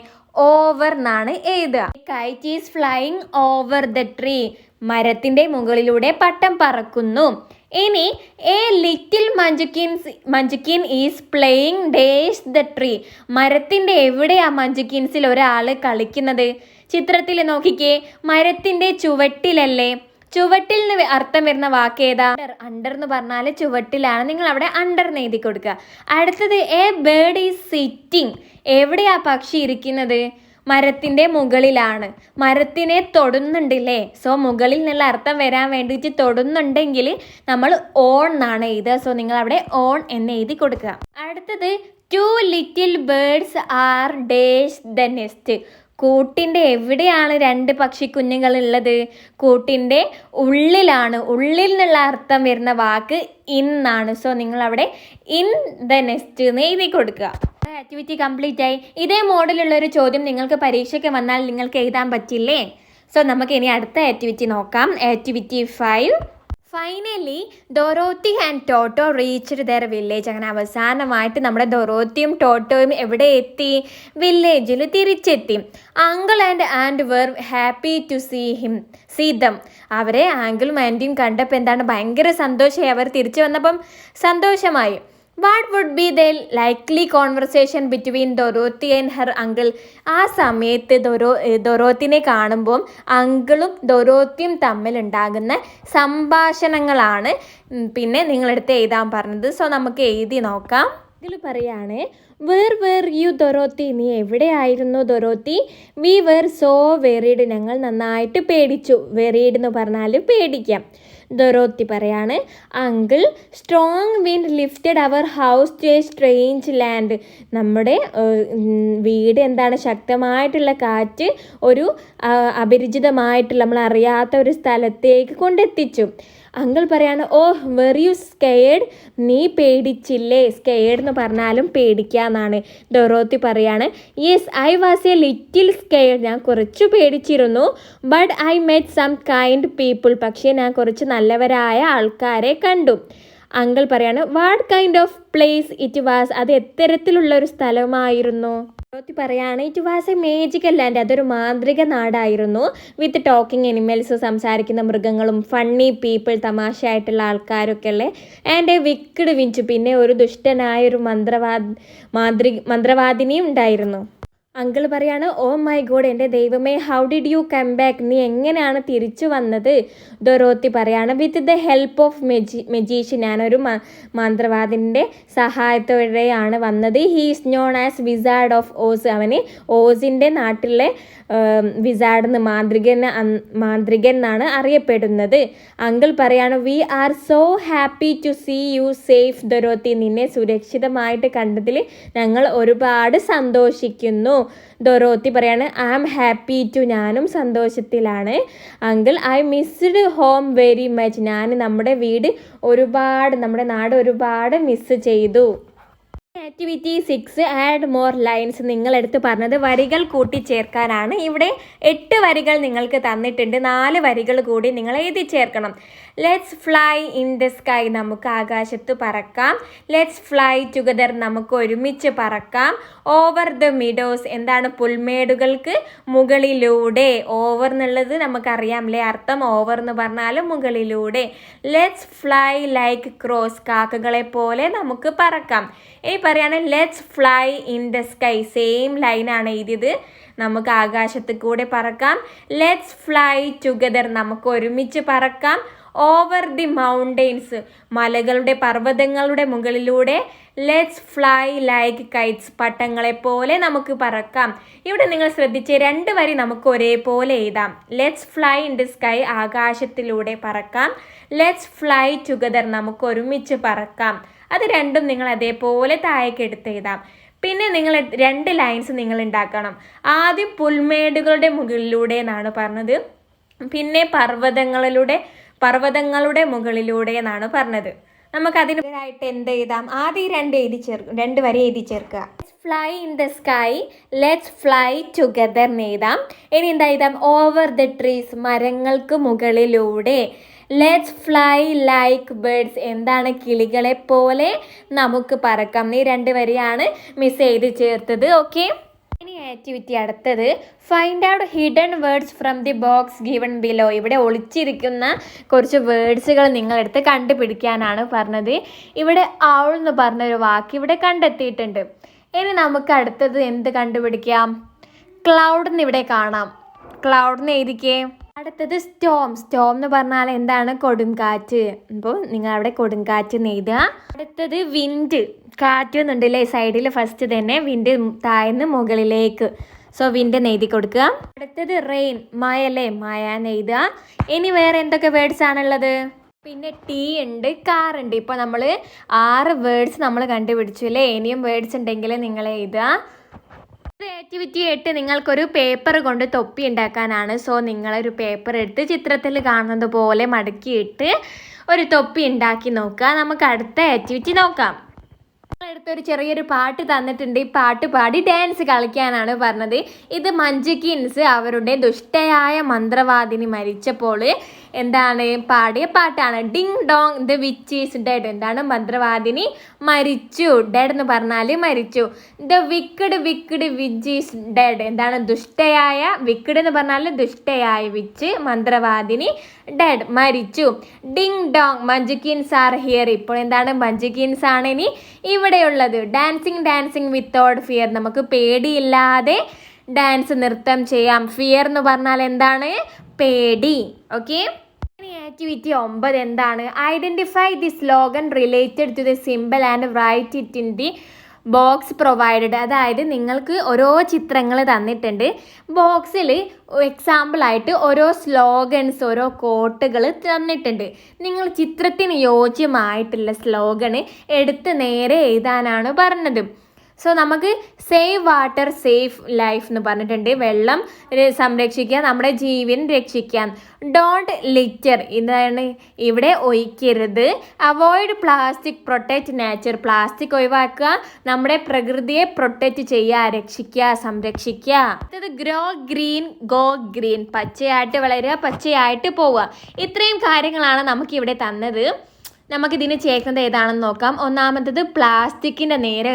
ഓവർ എന്നാണ് എഴുതുക. Kite is flying over the tree. മരത്തിൻ്റെ മുകളിലൂടെ പട്ടം പറക്കുന്നു. ഇനി a little Munchkin is playing dash the tree. മരത്തിൻ്റെ എവിടെയാ മഞ്ചുക്കിൻസിൽ ഒരാൾ കളിക്കുന്നത്? ചിത്രത്തിൽ നോക്കിക്കേ, മരത്തിൻ്റെ ചുവട്ടിലല്ലേ. ചുവട്ടിൽ നിന്ന് അർത്ഥം വരുന്ന വാക്ക് ഏതാ? അണ്ടർ എന്ന് പറഞ്ഞാൽ ചുവട്ടിലാണ്. നിങ്ങൾ അവിടെ അണ്ടർ എന്ന് എഴുതി കൊടുക്കുക. അടുത്തത് എ ബേർഡ് ഈസ് സിറ്റിംഗ്. എവിടെയാ പക്ഷി ഇരിക്കുന്നത്? മരത്തിൻ്റെ മുകളിലാണ്. മരത്തിനെ തൊടുന്നുണ്ടല്ലേ. സോ മുകളിൽ നിന്നുള്ള അർത്ഥം വരാൻ വേണ്ടിയിട്ട് തൊടുന്നുണ്ടെങ്കിൽ നമ്മൾ ഓൺ എന്നാണ് എഴുതുക. സോ നിങ്ങൾ അവിടെ ഓൺ എന്ന് എഴുതി കൊടുക്കുക. അടുത്തത് 2 little birds are dash the nest. കൂട്ടിൻ്റെ എവിടെയാണ് 2 പക്ഷിക്കുഞ്ഞുങ്ങൾ ഉള്ളത്? കൂട്ടിൻ്റെ ഉള്ളിലാണ്. ഉള്ളിൽ നിന്നുള്ള അർത്ഥം വരുന്ന വാക്ക് ഇൻ ആണ്. സോ നിങ്ങൾ അവിടെ ഇൻ ദ നെസ്റ്റ് എന്ന് എഴുതി കൊടുക്കുക. ആക്ടിവിറ്റി കംപ്ലീറ്റ് ആയി. ഇതേ മോഡലുള്ള ഒരു ചോദ്യം നിങ്ങൾക്ക് പരീക്ഷയ്ക്ക് വന്നാൽ നിങ്ങൾക്ക് എഴുതാൻ പറ്റില്ലേ? സോ നമുക്ക് ഇനി അടുത്ത ആക്ടിവിറ്റി നോക്കാം. Activity 5. Finally Dorothy and Toto reached their village. അങ്ങനെ അവസാനമായിട്ട് നമ്മുടെ ഡൊറോത്തിയും ടോട്ടോയും എവിടെ എത്തി? വില്ലേജിൽ തിരിച്ചെത്തി. Uncle and and were happy to see them. അവരെ ആങ്കിളും ആൻറ്റിയും കണ്ടപ്പോൾ എന്താണ്? ഭയങ്കര സന്തോഷമായി. അവർ തിരിച്ചു വന്നപ്പം സന്തോഷമായി. What would be the likely conversation between Dorothy and her uncle. ആ സമയത്ത് ഡൊറോത്തിനെ കാണുമ്പം അങ്കിളും ഡൊറോത്തിയും തമ്മിലുണ്ടാകുന്ന സംഭാഷണങ്ങളാണ് പിന്നെ നിങ്ങളെടുത്ത് എഴുതാൻ പറഞ്ഞത്. സോ നമുക്ക് എഴുതി നോക്കാം. ഇതിൽ പറയാണ്, വേർ യു ഡൊറോത്തി. നീ എവിടെയായിരുന്നു Dorothy? We were so worried. ഞങ്ങൾ നന്നായിട്ട് പേടിച്ചു. വെറീഡ് എന്ന് പറഞ്ഞാൽ പേടിക്കാം. ഡൊറോത്തി പറയാണ്, uncle strong wind lifted our house to a strange land. നമ്മുടെ വീട് എന്താണ്? ശക്തമായിട്ടുള്ള കാറ്റ് ഒരു അപരിചിതമായിട്ടുള്ള, നമ്മൾ അറിയാത്ത ഒരു സ്ഥലത്തേക്ക് കൊണ്ടെത്തിച്ചു. അങ്കിൾ പറയാണ്, ഓ വെർ യു സ്കെയർഡ്. നീ പേടിച്ചില്ലേ? സ്കെയർഡ് എന്ന് പറഞ്ഞാലും പേടിക്കുക എന്നാണ്. ഡൊറോത്തി പറയാണ്, yes I was a little scared. ഞാൻ കുറച്ച് പേടിച്ചിരുന്നു. But I met some kind people. പക്ഷേ ഞാൻ കുറച്ച് നല്ലവരായ ആൾക്കാരെ കണ്ടു. അങ്കിൾ പറയാണ്, what kind of place it was. അത് എത്തരത്തിലുള്ള ഒരു സ്ഥലമായിരുന്നു? ഡൊറോത്തി പറയാണ്, it was a magical land. അതൊരു മാന്ത്രിക നാടായിരുന്നു. വിത്ത് ടോക്കിംഗ് അനിമൽസ്, സംസാരിക്കുന്ന മൃഗങ്ങളും, ഫണ്ണി പീപ്പിൾ, തമാശയായിട്ടുള്ള ആൾക്കാരൊക്കെ ഉള്ളത്. And a wicked winch. പിന്നെ ഒരു ദുഷ്ടനായൊരു മന്ത്രവാദിനിയും ഉണ്ടായിരുന്നു. അങ്കിൾ പറയാണ്, ഓ മൈ ഗോഡ്, എൻ്റെ ദൈവമേ, how did you come back. നീ എങ്ങനെയാണ് തിരിച്ചു വന്നത്? ഡൊറോത്തി പറയാണ്, with the help of magician. ഞാനൊരു മന്ത്രവാദിൻ്റെ സഹായത്തോടെയാണ് വന്നത്. He is known as wizard of Oz. അവന് ഓസിൻ്റെ നാട്ടിലെ വിസാർഡ് മാന്ത്രികൻ എന്നാണ് അറിയപ്പെടുന്നത്. അങ്കിൾ പറയാണ്, we are so happy to see you safe Dorothy. നിന്നെ സുരക്ഷിതമായിട്ട് കണ്ടതിൽ ഞങ്ങൾ ഒരുപാട് സന്തോഷിക്കുന്നു. ഡൊറോത്തി പറയാണ് ഐ ആം ഹാപ്പി ടു, ഞാനും സന്തോഷത്തിലാണ്. Uncle I missed home very much, ഞാൻ നമ്മുടെ വീട് ഒരുപാട്, നമ്മുടെ നാട് ഒരുപാട് മിസ് ചെയ്തു. ആക്ടിവിറ്റി 6 ആഡ് മോർ ലൈൻസ്, നിങ്ങളെടുത്ത് പറഞ്ഞത് വരികൾ കൂട്ടിച്ചേർക്കാനാണ്. ഇവിടെ 8 വരികൾ നിങ്ങൾക്ക് തന്നിട്ടുണ്ട്, 4 വരികൾ കൂടി നിങ്ങൾ എഴുതി ചേർക്കണം. Let's fly in the sky, നമുക്ക് ആകാശത്ത് പറക്കാം. ലെറ്റ്സ് ഫ്ലൈ ടുഗദർ, നമുക്ക് ഒരുമിച്ച് പറക്കാം. ഓവർ ദ മിഡോസ്, എന്താണ് പുൽമേടുകൾക്ക് മുകളിലൂടെ. ഓവർ എന്നുള്ളത് നമുക്കറിയാം അല്ലേ, അർത്ഥം ഓവർ എന്ന് പറഞ്ഞാൽ മുകളിലൂടെ. ലെറ്റ്സ് ഫ്ലൈ ലൈക്ക് ക്രോസ്, കാക്കകളെ പോലെ നമുക്ക് പറക്കാം. ഇനി പറയാണ് let's fly in the sky, same ലൈനാണ് എഴുതിയത്, നമുക്ക് ആകാശത്ത് കൂടെ പറക്കാം. ലെറ്റ്സ് ഫ്ലൈ ടുഗദർ, നമുക്ക് ഒരുമിച്ച് പറക്കാം. ഓവർ ദി മൗണ്ടെയ്ൻസ്, മലകളുടെ പർവ്വതങ്ങളുടെ മുകളിലൂടെ. ലെറ്റ്സ് ഫ്ലൈ ലൈക്ക് കൈറ്റ്സ്, പട്ടങ്ങളെ പോലെ നമുക്ക് പറക്കാം. ഇവിടെ നിങ്ങൾ ശ്രദ്ധിച്ച് 2 വരി നമുക്ക് ഒരേപോലെ എഴുതാം. Let's fly in the sky, ആകാശത്തിലൂടെ പറക്കാം. ലെറ്റ്സ് ഫ്ലൈ ടുഗദർ, നമുക്ക് ഒരുമിച്ച് പറക്കാം. അത് രണ്ടും നിങ്ങൾ അതേപോലെ താഴേക്ക് എടുത്ത് എഴുതാം. പിന്നെ നിങ്ങൾ 2 ലൈൻസ് നിങ്ങൾ ഉണ്ടാക്കണം. ആദ്യം പുൽമേടുകളുടെ മുകളിലൂടെ എന്നാണ് പറഞ്ഞത്, പിന്നെ പർവ്വതങ്ങളുടെ മുകളിലൂടെ എന്നാണ് പറഞ്ഞത്. നമുക്ക് അതിനായിട്ട് എന്ത് എഴുതാം, ആദ്യം 2 വരി എഴുതി ചേർക്കുക. Fly in the sky, let's fly together എന്ന് എഴുതാം. ഇനി എന്താ എഴുതാം, ഓവർ ദ ട്രീസ്, മരങ്ങൾക്ക് മുകളിലൂടെ. ലെറ്റ്സ് ഫ്ലൈ ലൈക്ക് ബേർഡ്സ്, എന്താണ് കിളികളെ പോലെ നമുക്ക് പറക്കാം. ഈ 2 വരിയാണ് മിസ് ചെയ്ത് ചേർത്തത്. ഓക്കെ, ഇനി ആക്ടിവിറ്റി അടുത്തത് find out hidden words from the box given below. ഇവിടെ ഒളിച്ചിരിക്കുന്ന കുറച്ച് വേർഡ്സുകൾ നിങ്ങളെടുത്ത് കണ്ടുപിടിക്കാനാണ് പറഞ്ഞത്. ഇവിടെ ഔൾ എന്ന് പറഞ്ഞൊരു വാക്ക് ഇവിടെ കണ്ടെത്തിയിട്ടുണ്ട്. ഇനി നമുക്ക് അടുത്തത് എന്ത് കണ്ടുപിടിക്കാം, ക്ലൗഡ് എന്ന് ഇവിടെ കാണാം. ക്ലൗഡിന് എഴുതിക്കേ. അടുത്തത് സ്റ്റോം എന്ന് പറഞ്ഞാൽ എന്താണ്, കൊടുങ്കാറ്റ്. അപ്പോൾ നിങ്ങൾ അവിടെ കൊടുങ്കാറ്റ് എഴുതുക. അടുത്തത് വിൻഡ്, കാറ്റ് എന്നുണ്ടല്ലേ സൈഡിൽ ഫസ്റ്റ് തന്നെ, വിൻഡ് താഴ്ന്ന് മുകളിലേക്ക്. സോ വിൻഡ് എഴുതി കൊടുക്കുക. അടുത്തത് റെയിൻ, മഴ അല്ലേ, മഴ എഴുതുക. ഇനി വേറെ എന്തൊക്കെ വേർഡ്സ് ആണുള്ളത്, പിന്നെ ടീ ഉണ്ട്, കാർ ഉണ്ട്. ഇപ്പോൾ നമ്മൾ 6 വേർഡ്സ് നമ്മൾ കണ്ടുപിടിച്ചു അല്ലേ. ഇനിയും വേർഡ്സ് ഉണ്ടെങ്കിൽ നിങ്ങൾ എഴുതുക. ആക്ടിവിറ്റി 8 നിങ്ങൾക്കൊരു പേപ്പർ കൊണ്ട് തൊപ്പി ഉണ്ടാക്കാനാണ്. സോ നിങ്ങളൊരു പേപ്പർ എടുത്ത് ചിത്രത്തിൽ കാണുന്നത് പോലെ മടക്കിയിട്ട് ഒരു തൊപ്പി ഉണ്ടാക്കി നോക്കുക. നമുക്ക് അടുത്ത ആക്ടിവിറ്റി നോക്കാം. അടുത്തൊരു ചെറിയൊരു പാട്ട് തന്നിട്ടുണ്ട്. ഈ പാട്ട് പാടി ഡാൻസ് കളിക്കാനാണ് പറഞ്ഞത്. ഇത് മഞ്ജുക്കിൻസ് അവരുടെ ദുഷ്ടയായ മന്ത്രവാദിനി മരിച്ചപ്പോൾ എന്താണ് പാടിയ പാട്ടാണ്. Ding Dong the which is dead, എന്താണ് മന്ത്രവാദിനി മരിച്ചു. ഡെഡ് എന്ന് പറഞ്ഞാൽ മരിച്ചു. The wicked which is dead, എന്താണ് ദുഷ്ടയായ, വിക്കഡ് എന്ന് പറഞ്ഞാൽ ദുഷ്ടയായ, വിച്ച് മന്ത്രവാദിനി, ഡെഡ് മരിച്ചു. ഡിങ് ഡോങ് മഞ്ജുക്കിൻസ് ആർ ഹിയർ, ഇപ്പോൾ എന്താണ് മഞ്ജുക്കിൻസ് ആണ് ഇനി ഇവിടെയുള്ളത്. ഡാൻസിങ് വിത്തൗട്ട് ഫിയർ, നമുക്ക് പേടിയില്ലാതെ ഡാൻസ് നൃത്തം ചെയ്യാം. ഫിയർ എന്ന് പറഞ്ഞാൽ എന്താണ്, പേടി. ഓക്കെ, ആക്ടിവിറ്റി 9 എന്താണ്, identify the slogan related to the simple and write it in the box provided. അതായത് നിങ്ങൾക്ക് ഓരോ ചിത്രങ്ങൾ തന്നിട്ടുണ്ട്. ബോക്സിൽ എക്സാമ്പിളായിട്ട് ഓരോ സ്ലോഗൻസ്, ഓരോ കോട്ടുകൾ തന്നിട്ടുണ്ട്. നിങ്ങൾ ചിത്രത്തിന് യോജ്യമായിട്ടുള്ള സ്ലോഗന് എടുത്ത് നേരെ എഴുതാനാണ് പറഞ്ഞത്. സോ നമുക്ക് സേവ് വാട്ടർ സേവ് ലൈഫ് എന്ന് പറഞ്ഞിട്ടുണ്ട്. വെള്ളം സംരക്ഷിക്കുക, നമ്മുടെ ജീവൻ രക്ഷിക്കാം. ഡോണ്ട് ലിറ്റർ, ഇതാണ് ഇവിടെ ഒഴിക്കരുത്. Avoid plastic protect nature, plastic ഒഴിവാക്കുക, നമ്മുടെ പ്രകൃതിയെ പ്രൊട്ടക്റ്റ് ചെയ്യുക, രക്ഷിക്കുക, സംരക്ഷിക്കുക. അടുത്തത് ഗ്രോ ഗ്രീൻ ഗോ ഗ്രീൻ, പച്ചയായിട്ട് വളരുക, പച്ചയായിട്ട് പോവുക. ഇത്രയും കാര്യങ്ങളാണ് നമുക്കിവിടെ തന്നത്. നമുക്കിതിന് ചേർക്കുന്നത് ഏതാണെന്ന് നോക്കാം. ഒന്നാമത്തത് പ്ലാസ്റ്റിക്കിൻ്റെ നേരെ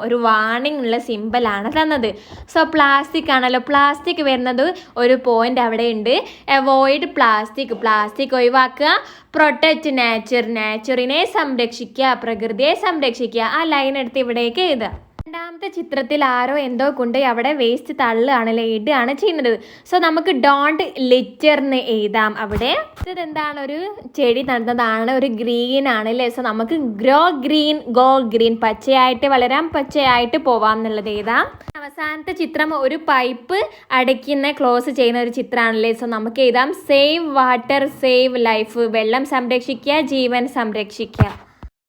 ഒരു വാർണിംഗ് ഉള്ള സിമ്പിളാണ് തന്നത്. സോ പ്ലാസ്റ്റിക് ആണല്ലോ, പ്ലാസ്റ്റിക് വരുന്നത് ഒരു പോയിന്റ് അവിടെ ഉണ്ട്. അവോയ്ഡ് പ്ലാസ്റ്റിക് ഒഴിവാക്കുക. പ്രൊട്ടക്റ്റ് നേച്ചറിനെ സംരക്ഷിക്കുക, പ്രകൃതിയെ സംരക്ഷിക്കുക. ആ ലൈൻ എടുത്ത് ഇവിടേക്ക് എഴുതുക. രണ്ടാമത്തെ ചിത്രത്തിൽ ആരോ എന്തോ കൊണ്ട് അവിടെ വേസ്റ്റ് തള്ളുകയാണല്ലേ, ഇടുകയാണ് ചെയ്യുന്നത്. സോ നമുക്ക് ഡോണ്ട് ലിറ്റർന്ന് എഴുതാം അവിടെ. ഇതെന്താണ്, ഒരു ചെടി നടുന്നതാണ്, ഒരു ഗ്രീൻ ആണല്ലേ. സോ നമുക്ക് ഗ്രോ ഗ്രീൻ ഗോ ഗ്രീൻ, പച്ചയായിട്ട് വളരാം, പച്ചയായിട്ട് പോവാം എന്നുള്ളത് എഴുതാം. അവസാനത്തെ ചിത്രം ഒരു പൈപ്പ് അടയ്ക്കുന്ന ക്ലോസ് ചെയ്യുന്ന ഒരു ചിത്രമാണല്ലേ. സോ നമുക്ക് എഴുതാം സേവ് വാട്ടർ സേവ് ലൈഫ്, വെള്ളം സംരക്ഷിക്കുക, ജീവൻ സംരക്ഷിക്കുക.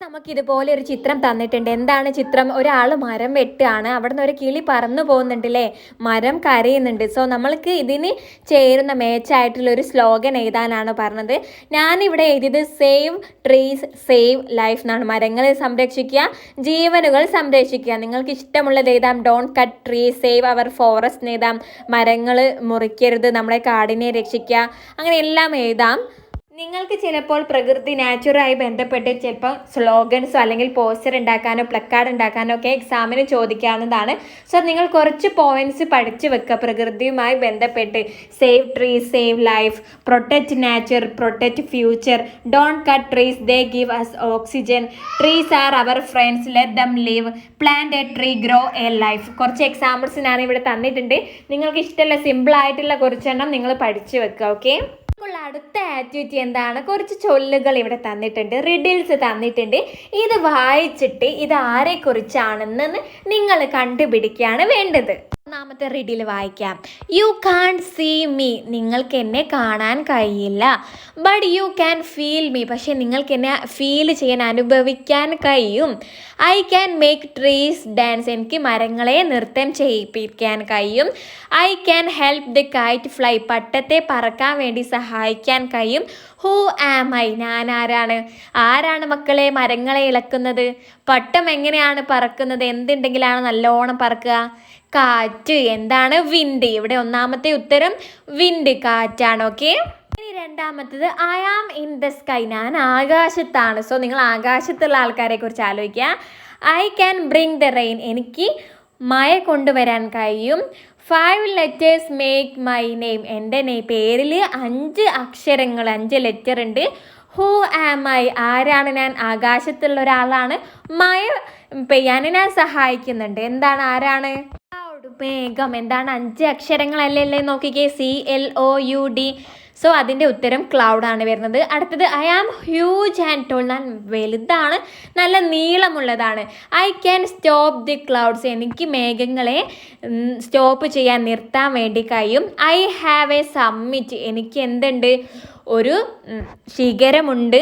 നമുക്കിതുപോലെ ഒരു ചിത്രം തന്നിട്ടുണ്ട്. എന്താണ് ചിത്രം? ഒരാൾ മരം വെട്ടുകയാണ്. അവിടെ നിന്ന് ഒരു കിളി പറന്നു പോകുന്നുണ്ടല്ലേ, മരം കരയുന്നുണ്ട്. സോ നമ്മൾക്ക് ഇതിന് ചേരുന്ന മേച്ചായിട്ടുള്ള ഒരു സ്ലോഗൻ എഴുതാനാണ് പറഞ്ഞത്. ഞാനിവിടെ എഴുതിയത് സേവ് ട്രീസ് സേവ് ലൈഫ് എന്നാണ്. മരങ്ങളെ സംരക്ഷിക്കുക, ജീവനുകൾ സംരക്ഷിക്കുക. നിങ്ങൾക്ക് ഇഷ്ടമുള്ളത് എഴുതാം. Don't cut trees, save our forest എഴുതാം. മരങ്ങൾ മുറിക്കരുത്, നമ്മളെ കാടിനെ രക്ഷിക്കുക, അങ്ങനെ എല്ലാം എഴുതാം. നിങ്ങൾക്ക് ചിലപ്പോൾ പ്രകൃതി നാച്ചുറായി ബന്ധപ്പെട്ട് ചിലപ്പോൾ സ്ലോഗൻസോ അല്ലെങ്കിൽ പോസ്റ്റർ ഉണ്ടാക്കാനോ പ്ലക്കാർഡ് ഉണ്ടാക്കാനോ ഒക്കെ എക്സാമിന് ചോദിക്കാവുന്നതാണ്. സോ നിങ്ങൾ കുറച്ച് പോയിന്റ്സ് പഠിച്ചു വെക്കുക പ്രകൃതിയുമായി ബന്ധപ്പെട്ട്. Save trees save life, protect nature protect future, don't cut trees they give us oxygen, trees are our friends let them live, plant a tree grow a life. കുറച്ച് എക്സാമ്പിൾസ് ഞാൻ ഇവിടെ തന്നിട്ടുണ്ട്. നിങ്ങൾക്ക് ഇഷ്ടമുള്ള സിമ്പിൾ ആയിട്ടുള്ള കുറച്ചെണ്ണം നിങ്ങൾ പഠിച്ചു വെക്കുക. ഓക്കെ, അടുത്ത ആക്ടിവിറ്റി എന്താണ്? കുറച്ച് ചൊല്ലുകൾ ഇവിടെ തന്നിട്ടുണ്ട്, റിഡിൽസ് തന്നിട്ടുണ്ട്. ഇത് വായിച്ചിട്ട് ഇത് ആരെക്കുറിച്ചാണെന്ന് നിങ്ങൾ കണ്ടുപിടിക്കുകയാണ് വേണ്ടത്. ഒന്നാമത്തെ റിഡിൽ വായിക്കാം. യു കാൺ സീ മീ, നിങ്ങൾക്ക് എന്നെ കാണാൻ കഴിയില്ല. But you can feel me, പക്ഷെ നിങ്ങൾക്ക് എന്നെ ഫീൽ ചെയ്യാൻ അനുഭവിക്കാൻ കഴിയും. I can make trees dance, എനിക്ക് മരങ്ങളെ നൃത്തം ചെയ്യിപ്പിക്കാൻ കഴിയും. I can help the kite fly, പട്ടത്തെ പറക്കാൻ വേണ്ടി സഹായിക്കാൻ കഴിയും. ഹൂ ആം ഐ, ഞാൻ ആരാണ്? ആരാണ് മക്കളെ മരങ്ങളെ ഇളക്കുന്നത്? പട്ടം എങ്ങനെയാണ് പറക്കുന്നത്? എന്തുണ്ടെങ്കിലാണ് നല്ലോണം പറക്കുക? കാറ്റ്. എന്താണ്? വിൻഡ്. ഇവിടെ ഒന്നാമത്തെ ഉത്തരം വിൻഡ്, കാറ്റാണ്. ഓക്കെ, ഇനി രണ്ടാമത്തത് I am in the sky, ഞാൻ ആകാശത്താണ്. സോ നിങ്ങൾ ആകാശത്തുള്ള ആൾക്കാരെ കുറിച്ച് ആലോചിക്കുക. I can bring the rain, എനിക്ക് മഴ കൊണ്ടുവരാൻ കഴിയും. 5 letters മേക്ക് മൈ നെയിം, എൻ്റെ പേരിൽ 5 അക്ഷരങ്ങൾ, 5 ലെറ്റർ ഉണ്ട്. ഹൂ ആം ഐ, ആരാണ് ഞാൻ? ആകാശത്തുള്ള ഒരാളാണ്. മഴ പെയ്യാൻ ഞാൻ സഹായിക്കുന്നുണ്ട്. എന്താണ്? ആരാണ്? മേഘം. എന്താണ്? 5 അക്ഷരങ്ങളല്ലേ? നോക്കിക്കേ, CLOUD. സോ അതിൻ്റെ ഉത്തരം ക്ലൗഡ് ആണ് വരുന്നത്. അടുത്തത് I am huge and tall, ഞാൻ വലുതാണ്, നല്ല നീളമുള്ളതാണ്. I can stop the clouds, എനിക്ക് മേഘങ്ങളെ സ്റ്റോപ്പ് ചെയ്യാൻ, നിർത്താൻ വേണ്ടി കഴിയും. ഐ ഹാവ് എ സമ്മിറ്റ്, എനിക്ക് എന്തുണ്ട്? ഒരു ശിഖരമുണ്ട്.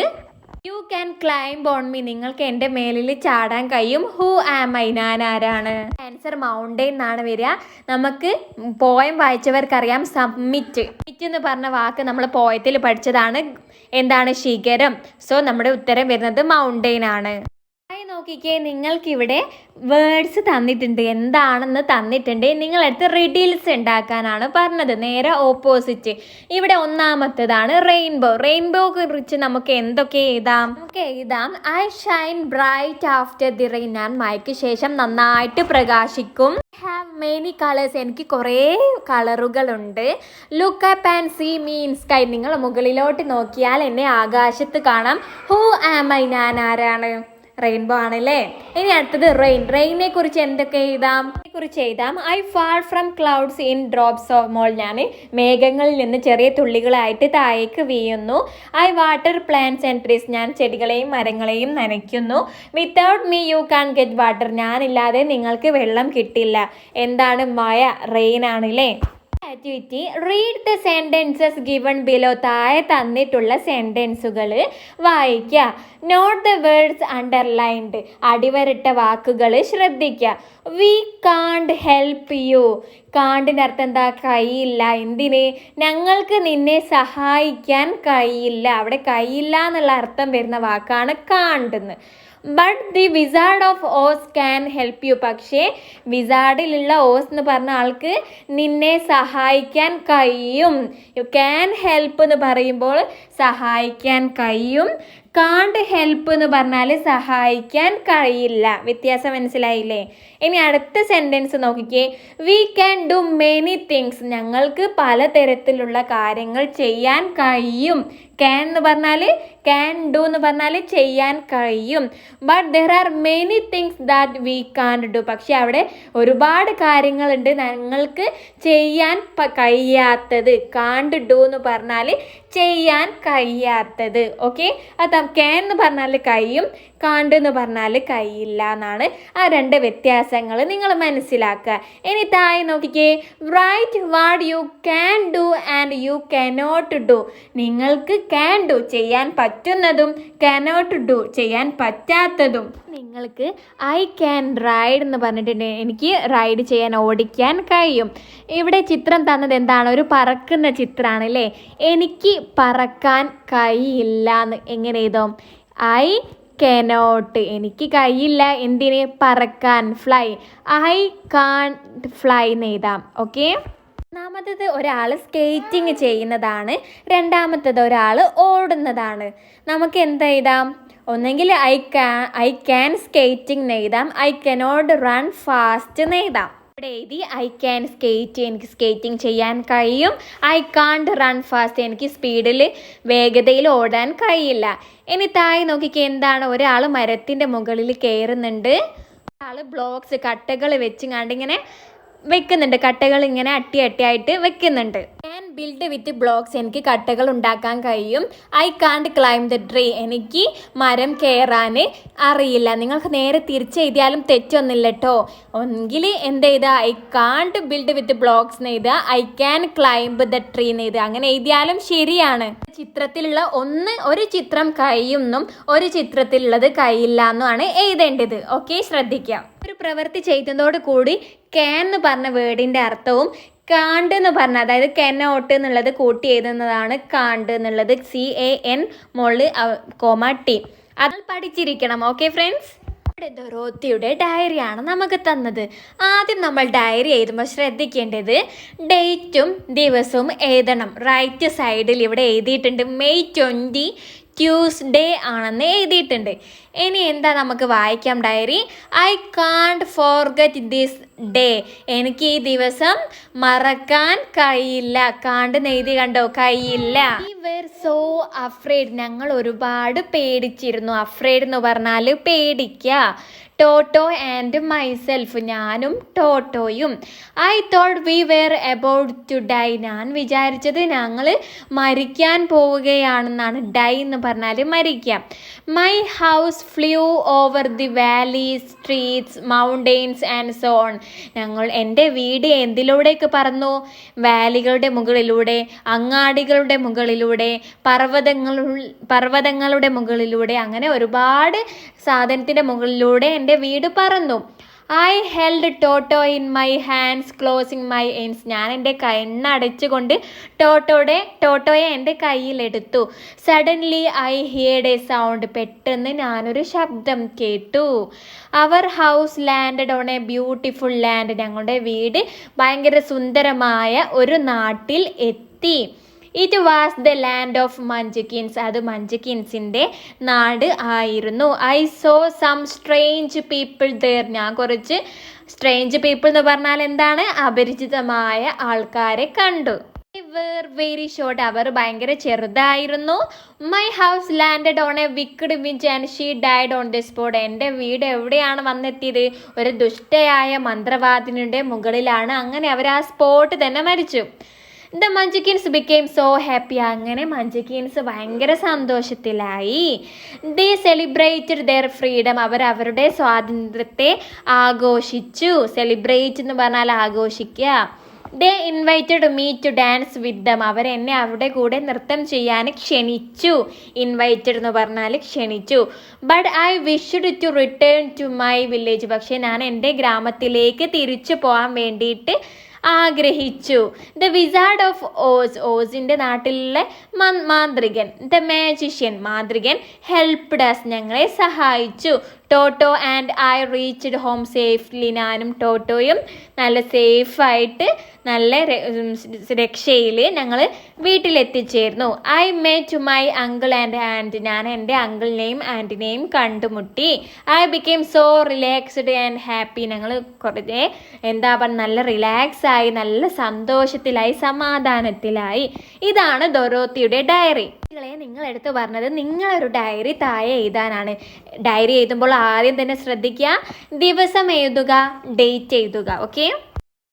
You can climb on me, നിങ്ങൾക്ക് എൻ്റെ മേലിൽ ചാടാൻ കഴിയും. ഹൂ ആം ഐ, ഞാൻ ആരാണ്? ആൻസർ മൗണ്ടെയിൻ എന്നാണ് വരിക. നമുക്ക് പോയം വായിച്ചവർക്കറിയാം സമ്മിറ്റ് എന്ന് പറഞ്ഞ വാക്ക് നമ്മൾ പോയത്തിൽ പഠിച്ചതാണ്. എന്താണ്? ശിഖരം. സോ നമ്മുടെ ഉത്തരം വരുന്നത് മൗണ്ടെയിൻ ആണ്. നോക്കിക്കേ, നിങ്ങൾക്കിവിടെ വേർഡ്സ് തന്നിട്ടുണ്ട്, എന്താണെന്ന് തന്നിട്ടുണ്ട്. നിങ്ങളടുത്ത് റിഡിൽസ് ഉണ്ടാക്കാനാണ് പറഞ്ഞത്. നേരെ ഓപ്പോസിറ്റ്. ഇവിടെ ഒന്നാമത്തേതാണ് റെയിൻബോ. റെയിൻബോ കുറിച്ച് നമുക്ക് എന്തൊക്കെ എഴുതാം? നമുക്ക് എഴുതാം I Shine bright after the rain, ഞാൻ മഴയ്ക്ക് ശേഷം നന്നായിട്ട് പ്രകാശിക്കും. ഹാവ് മെനി കളേഴ്സ്, എനിക്ക് കുറേ കളറുകളുണ്ട്. Look up and see me in sky, നിങ്ങൾ മുകളിലോട്ട് നോക്കിയാൽ എന്നെ ആകാശത്ത് കാണാം. ഹൂ ആം ഐ, ഞാൻ ആരാണ്? റെയിൻബോ ആണല്ലേ. ഇനി അടുത്തത് റെയിൻ. റെയിനെ കുറിച്ച് എന്തൊക്കെ എഴുതാം? I fall from clouds in drops of മോൾ, ഞാൻ മേഘങ്ങളിൽ നിന്ന് ചെറിയ തുള്ളികളായിട്ട് താഴേക്ക് വീഴുന്നു. I water plants and trees, ഞാൻ ചെടികളെയും മരങ്ങളെയും നനയ്ക്കുന്നു. Without me you can get water, ഞാനില്ലാതെ നിങ്ങൾക്ക് വെള്ളം കിട്ടില്ല. എന്താണ്? മഴ, റെയിൻ ആണല്ലേ. Activity read the sentences given below, താഴെ തന്നിട്ടുള്ള സെൻറ്റൻസുകൾ വായിക്കുക. നോട്ട് ദ വേർഡ്സ് അണ്ടർലൈൻഡ്, അടിവരട്ട വാക്കുകൾ ശ്രദ്ധിക്കുക. വി കാണ്ട് ഹെൽപ്പ് യു, കാണ്ടിൻ്റെ അർത്ഥം എന്താ? കഴിയില്ല. എന്തിന്? ഞങ്ങൾക്ക് നിന്നെ സഹായിക്കാൻ കഴിയില്ല. അവിടെ കഴിയില്ല എന്നുള്ള അർത്ഥം വരുന്ന വാക്കാണ് കാണ്ടെന്ന്. But the wizard of Oz can help you, പക്ഷേ വിസാർഡിലുള്ള ഓസ് എന്ന് പറഞ്ഞ ആൾക്ക് നിന്നെ സഹായിക്കാൻ കഴിയും. യു ക്യാൻ ഹെൽപ്പ് എന്ന് പറയുമ്പോൾ സഹായിക്കാൻ കഴിയും. കാണ്ട് ഹെൽപ്പ് എന്ന് പറഞ്ഞാൽ സഹായിക്കാൻ കഴിയില്ല. വ്യത്യാസം മനസ്സിലായില്ലേ? ഇനി അടുത്ത സെൻറ്റൻസ് നോക്കിക്കേ. We can do many things, ഞങ്ങൾക്ക് പലതരത്തിലുള്ള കാര്യങ്ങൾ ചെയ്യാൻ കഴിയും. ക്യാൻ എന്ന് പറഞ്ഞാൽ, ക്യാൻ ഡു എന്ന് പറഞ്ഞാൽ ചെയ്യാൻ കഴിയും. But there are many things that we കാണ്ട് ഡു, പക്ഷെ അവിടെ ഒരുപാട് കാര്യങ്ങളുണ്ട് ഞങ്ങൾക്ക് ചെയ്യാൻ കഴിയാത്തത്. കാണ്ട് ഡു എന്ന് പറഞ്ഞാൽ ചെയ്യാൻ കഴിയാത്തത്. ഓക്കെ, അത് ക്യാൻ എന്ന് പറഞ്ഞാൽ കഴിയും, കാണ്ട് എന്ന് പറഞ്ഞാൽ കൈയില്ല എന്നാണ്. ആ രണ്ട് വ്യത്യാസങ്ങൾ നിങ്ങൾ മനസ്സിലാക്കുക. ഇനി താഴെ നോക്കിക്കേ, write what you can do and you cannot do. നിങ്ങൾക്ക് ക്യാൻ ഡു ചെയ്യാൻ പറ്റുന്നതും കനോട്ട് ഡു ചെയ്യാൻ പറ്റാത്തതും. നിങ്ങൾക്ക് ഐ ക്യാൻ റൈഡ് എന്ന് പറഞ്ഞിട്ടുണ്ടെങ്കിൽ എനിക്ക് റൈഡ് ചെയ്യാൻ ഓടിക്കാൻ കഴിയും. ഇവിടെ ചിത്രം തന്നത് എന്താണ്? ഒരു പറക്കുന്ന ചിത്രമാണ് അല്ലേ. എനിക്ക് പറക്കാൻ കഴിയില്ല എന്ന് എങ്ങനെ എഴുതും? I cannot. എനിക്ക് കഴിയില്ല എന്തിന്? പറക്കാൻ, ഫ്ലൈ. ഐ കാൺട്ട് ഫ്ലൈ എന്ന് എഴുതാം. ഓക്കെ. ഒന്നാമത്തത് ഒരാൾ സ്കേറ്റിംഗ് ചെയ്യുന്നതാണ്, രണ്ടാമത്തത് ഒരാൾ ഓടുന്നതാണ്. നമുക്ക് എന്ത് എഴുതാം? ഒന്നെങ്കിൽ ഐ ക്യാൻ സ്കേറ്റിംഗ് എന്ന് എഴുതാം, ഐ കനോട്ട് റൺ ഫാസ്റ്റ് എന്ന് എഴുതാം. ഇവിടെ എഴുതി ഐ ക്യാൻ സ്കേറ്റ്, എനിക്ക് സ്കേറ്റിംഗ് ചെയ്യാൻ കഴിയും. ഐ കാൺട്ട് റൺ ഫാസ്റ്റ്, എനിക്ക് സ്പീഡിൽ വേഗതയിൽ ഓടാൻ കഴിയില്ല. ഇനി താഴെ നോക്കിക്കേ, എന്താണ്? ഒരാൾ മരത്തിൻ്റെ മുകളിൽ കയറുന്നുണ്ട്. ഒരാൾ ബ്ലോക്സ് കട്ടകൾ വെച്ചുകൊണ്ട് ഇങ്ങനെ വെക്കുന്നുണ്ട്. കട്ടകൾ ഇങ്ങനെ അട്ടിയായിട്ട് വെക്കുന്നുണ്ട്. ക്യാൻ ബിൽഡ് വിത്ത് ബ്ലോക്സ്, എനിക്ക് കട്ടകൾ ഉണ്ടാക്കാൻ കഴിയും. I can't climb the tree, എനിക്ക് മരം കയറാൻ അറിയില്ല. നിങ്ങൾക്ക് നേരെ തിരിച്ചെഴുതിയാലും തെറ്റൊന്നുമില്ല കേട്ടോ. ഒന്നെങ്കിൽ എന്ത് എഴുതുക? I can't build with blocks എന്ന് എഴുതുക, I can climb the tree എന്ന് എഴുതുക. അങ്ങനെ എഴുതിയാലും ശരിയാണ്. ചിത്രത്തിലുള്ള ഒരു ചിത്രം കഴിയുമെന്നും ഒരു ചിത്രത്തിലുള്ളത് കഴിയില്ല എന്നുമാണ് എഴുതേണ്ടത്. ഓക്കെ, ശ്രദ്ധിക്കാം. ഒരു പ്രവൃത്തി ചെയ്യുന്നതോട് കൂടി ക്യാൻ എന്ന് പറഞ്ഞ വേർഡിൻ്റെ അർത്ഥവും കാണ്ട് എന്ന് പറഞ്ഞ, അതായത് കനോട്ട് എന്നുള്ളത് കൂട്ടി എഴുതുന്നതാണ് കാണ്ട് എന്നുള്ളത്. CAN T. അത് പഠിച്ചിരിക്കണം. Okay friends. ഇവിടെ ദൊറോത്തിയുടെ ഡയറിയാണ് നമുക്ക് തന്നത്. ആദ്യം നമ്മൾ ഡയറി എഴുതുമ്പോൾ ശ്രദ്ധിക്കേണ്ടത് ഡേറ്റും ദിവസവും എഴുതണം. റൈറ്റ് സൈഡിൽ ഇവിടെ എഴുതിയിട്ടുണ്ട് May 20 ട്യൂസ്ഡേ ആണെന്ന് എഴുതിയിട്ടുണ്ട്. ഇനി എന്താ നമുക്ക് വായിക്കാം diary. I can't forget this day, എനിക്ക് ഈ ദിവസം മറക്കാൻ കഴിയില്ല. കാണ്ട് എഴുതി കണ്ടോ? കഴിയില്ല. വി വെർ സോ അഫ്രൈഡ്, ഞങ്ങൾ ഒരുപാട് പേടിച്ചിരുന്നു. അഫ്രൈഡ് എന്ന് പറഞ്ഞാൽ പേടിക്കുക. ടോട്ടോ ആൻഡ് മൈസെൽഫ്, ഞാനും ടോട്ടോയും. I thought we were about to die, ഞാൻ വിചാരിച്ചത് ഞങ്ങൾ മരിക്കാൻ പോവുകയാണെന്നാണ്. ഡൈ എന്ന് പറഞ്ഞാൽ മരിക്കാം. My house flew over the valleys, streets, mountains and so on, എൻ്റെ വീട് എന്തിലൂടെയൊക്കെ പറന്നു? വാലികളുടെ മുകളിലൂടെ, അങ്ങാടികളുടെ മുകളിലൂടെ, പർവ്വതങ്ങളുടെ മുകളിലൂടെ, അങ്ങനെ ഒരുപാട് സാധനത്തിൻ്റെ മുകളിലൂടെ എൻ്റെ വീട് പറന്നു. I held Toto in my hands closing my eyes, ഞാൻ എൻ്റെ കണ്ണടച്ചുകൊണ്ട് ടോട്ടോയെ എൻ്റെ കയ്യിലെടുത്തു. Suddenly I heard a sound, പെട്ടെന്ന് ഞാനൊരു ശബ്ദം കേട്ടു. Our house landed on a beautiful land, ഞങ്ങളുടെ വീട് ഭയങ്കര സുന്ദരമായ ഒരു നാട്ടിൽ എത്തി. It was the land of Munchkins, അത് മഞ്ചക്കിൻസിൻ്റെ നാട് ആയിരുന്നു. I saw some strange people there, ഞാൻ കുറച്ച് സ്ട്രേഞ്ച് പീപ്പിൾ എന്ന് പറഞ്ഞാൽ എന്താണ്? അപരിചിതമായ ആൾക്കാരെ കണ്ടു. വെർ വെരി ഷോർട്ട്, അവർ ഭയങ്കര ചെറുതായിരുന്നു. My house landed on a wicked witch and she died on the spot, എൻ്റെ വീട് എവിടെയാണ് വന്നെത്തിയത്? ഒരു ദുഷ്ടയായ മന്ത്രവാദിനിയുടെ മുകളിലാണ്. അങ്ങനെ അവർ ആ സ്പോട്ട് തന്നെ മരിച്ചു. The Munchkins became so happy, അങ്ങനെ മഞ്ചക്കിൻസ് ഭയങ്കര സന്തോഷത്തിലായി. ദേ സെലിബ്രേറ്റഡ് ദെയർ ഫ്രീഡം, അവർ അവരുടെ സ്വാതന്ത്ര്യത്തെ ആഘോഷിച്ചു. സെലിബ്രേറ്റ് എന്ന് പറഞ്ഞാൽ ആഘോഷിക്കുക. They invited me to dance with them, അവരെന്നെ അവരുടെ കൂടെ നൃത്തം ചെയ്യാൻ ക്ഷണിച്ചു. ഇൻവൈറ്റഡ് എന്ന് പറഞ്ഞാൽ ക്ഷണിച്ചു. But I wished to return to my village, പക്ഷേ ഞാൻ എൻ്റെ ഗ്രാമത്തിലേക്ക് തിരിച്ചു പോകാൻ വേണ്ടിയിട്ട് ആഗ്രഹിച്ചു. ദ വിസാർഡ് ഓഫ് ഓസ്, ഓസിൻ്റെ നാട്ടിലെ മാന്ത്രികൻ. ദ മാജിഷ്യൻ, മാന്ത്രികൻ. ഹെൽപ്ഡ് അസ്, ഞങ്ങളെ സഹായിച്ചു. Toto and I reached home safely, ഞാനും ടോട്ടോയും നല്ല സേഫായിട്ട് നല്ല രക്ഷയിൽ ഞങ്ങൾ വീട്ടിലെത്തിച്ചേർന്നു. I met my uncle and aunt, ഞാൻ എൻ്റെ അങ്കിളിനെയും ആൻറ്റിനെയും കണ്ടുമുട്ടി. I became so relaxed and happy, ഞങ്ങൾ കുറേ നല്ല റിലാക്സ് ആയി, നല്ല സന്തോഷത്തിലായി, സമാധാനത്തിലായി. ഇതാണ് ദൊറോത്തിയുടെ ഡയറി. നിങ്ങൾ എടുത്ത് പറഞ്ഞത് നിങ്ങളൊരു ഡയറി താഴെ എഴുതാനാണ്. ഡയറി എഴുതുമ്പോൾ ആദ്യം തന്നെ ശ്രദ്ധിക്കുക, ദിവസം എഴുതുക, ഡേറ്റ് എഴുതുക. ഓക്കെ,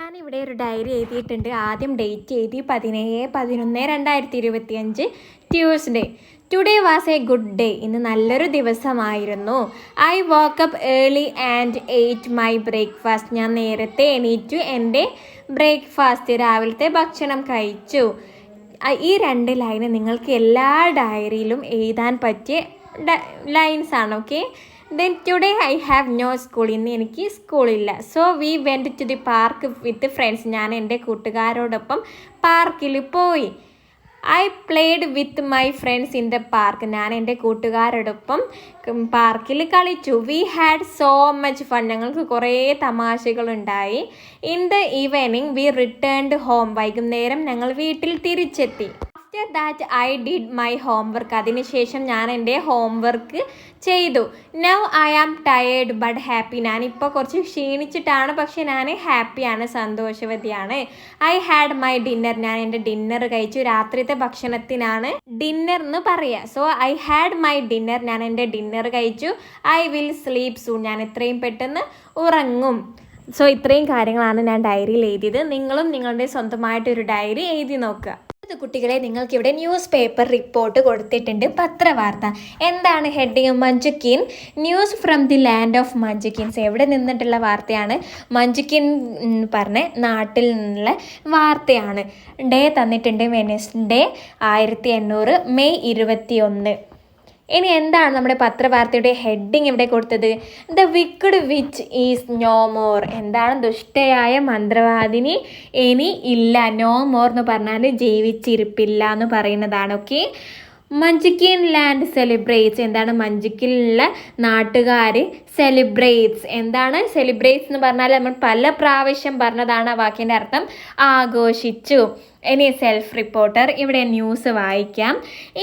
ഞാൻ ഞാനിവിടെ ഒരു ഡയറി എഴുതിയിട്ടുണ്ട്. ആദ്യം ഡേറ്റ് എഴുതി 17/11/2025 Tuesday. Today was A good day. ഇന്ന് നല്ലൊരു ദിവസമായിരുന്നു. I woke up early and eight my breakfast. ഞാൻ നേരത്തെ എണീറ്റു എൻ്റെ ബ്രേക്ക്ഫാസ്റ്റ് രാവിലത്തെ ഭക്ഷണം കഴിച്ചു. ഈ 2 ലൈന് നിങ്ങൾക്ക് എല്ലാ ഡയറിയിലും എഴുതാൻ പറ്റിയ ലൈൻസാണ്. Okay. Then today I have no school. ഇന്ന് എനിക്ക് സ്കൂളില്ല. So we went to the park with friends. ഞാൻ എൻ്റെ കൂട്ടുകാരോടൊപ്പം പാർക്കിൽ പോയി. I played with my friends in the park. ഞാൻ എൻ്റെ കൂട്ടുകാരോടൊപ്പം പാർക്കിൽ കളിച്ചു. We had so much fun. ഞങ്ങൾക്ക് കുറേ തമാശകളുണ്ടായി. In the evening we returned home. വൈകുന്നേരം ഞങ്ങൾ വീട്ടിൽ തിരിച്ചെത്തി. After that I did my homework. അതിനുശേഷം ഞാൻ എൻ്റെ ഹോംവർക്ക് ചെയ്തു. Now I am tired but happy. ഞാനിപ്പോൾ കുറച്ച് ക്ഷീണിച്ചിട്ടാണ്, പക്ഷെ ഞാൻ ഹാപ്പിയാണ്, സന്തോഷവതിയാണ്. I had my dinner. ഞാൻ എൻ്റെ ഡിന്നർ കഴിച്ചു. രാത്രിത്തെ ഭക്ഷണത്തിനാണ് ഡിന്നർ എന്ന് പറയുക. So I had my dinner. ഞാൻ എൻ്റെ ഡിന്നർ കഴിച്ചു. I will sleep soon. ഞാൻ എത്രയും പെട്ടെന്ന് ഉറങ്ങും. സോ ഇത്രയും കാര്യങ്ങളാണ് ഞാൻ ഡയറിയിൽ എഴുതിയത്. നിങ്ങളും നിങ്ങളുടെ സ്വന്തമായിട്ടൊരു ഡയറി എഴുതി നോക്കുക. കുട്ടികളെ, നിങ്ങൾക്കിവിടെ ന്യൂസ് പേപ്പർ റിപ്പോർട്ട് കൊടുത്തിട്ടുണ്ട്. പത്രവാർത്ത. എന്താണ് heading? Munchkin news from the land of Munchkins. എവിടെ നിന്നിട്ടുള്ള വാർത്തയാണ്? മഞ്ജുക്കിൻ പറഞ്ഞ നാട്ടിൽ നിന്നുള്ള വാർത്തയാണ്. ഡേ തന്നിട്ടുണ്ട് വെനസ്ഡേ 1800 മെയ് 21. ഇനി എന്താണ് നമ്മുടെ പത്രവാർത്തയുടെ ഹെഡിങ് ഇവിടെ കൊടുത്തത്? The wicked witch is no more. എന്താണ്? ദുഷ്ടയായ മന്ത്രവാദിനി ഇനി ഇല്ല. നോ മോർ എന്ന് പറഞ്ഞാൽ ജീവിച്ചിരിപ്പില്ല എന്ന് പറയുന്നതാണ്. ഓക്കെ. Munchkin land celebrates. എന്താണ്? മഞ്ജുക്കിലുള്ള നാട്ടുകാർ സെലിബ്രേറ്റ്സ്. എന്താണ് സെലിബ്രേറ്റ്സ് എന്ന് പറഞ്ഞാൽ നമ്മൾ പല പ്രാവശ്യം പറഞ്ഞതാണ് ആ വാക്കിൻ്റെ അർത്ഥം. ആഘോഷിച്ചു. ഇനി സെൽഫ് റിപ്പോർട്ടർ. ഇവിടെ ന്യൂസ് വായിക്കാം.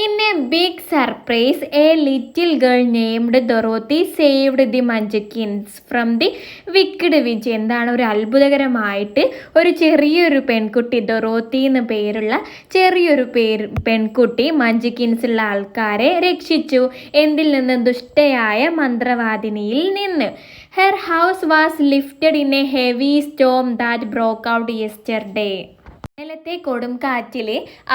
In a big surprise a little girl named Dorothy saved the Munchkins from the wicked witch. എന്താണ്? ഒരു അത്ഭുതകരമായിട്ട് ഒരു ചെറിയൊരു പെൺകുട്ടി, ഡൊറോത്തി എന്ന് പേരുള്ള ചെറിയൊരു പെൺകുട്ടി മഞ്ജുക്കിൻസുള്ള ആൾക്കാരെ രക്ഷിച്ചു. എന്തിൽ നിന്ന്? ദുഷ്ടയായ മന്ത്രവാദിനിയിൽ നിന്ന്. Her house was lifted in a heavy storm that broke out yesterday. ഇന്നലത്തെ കൊടുങ്കാറ്റിൽ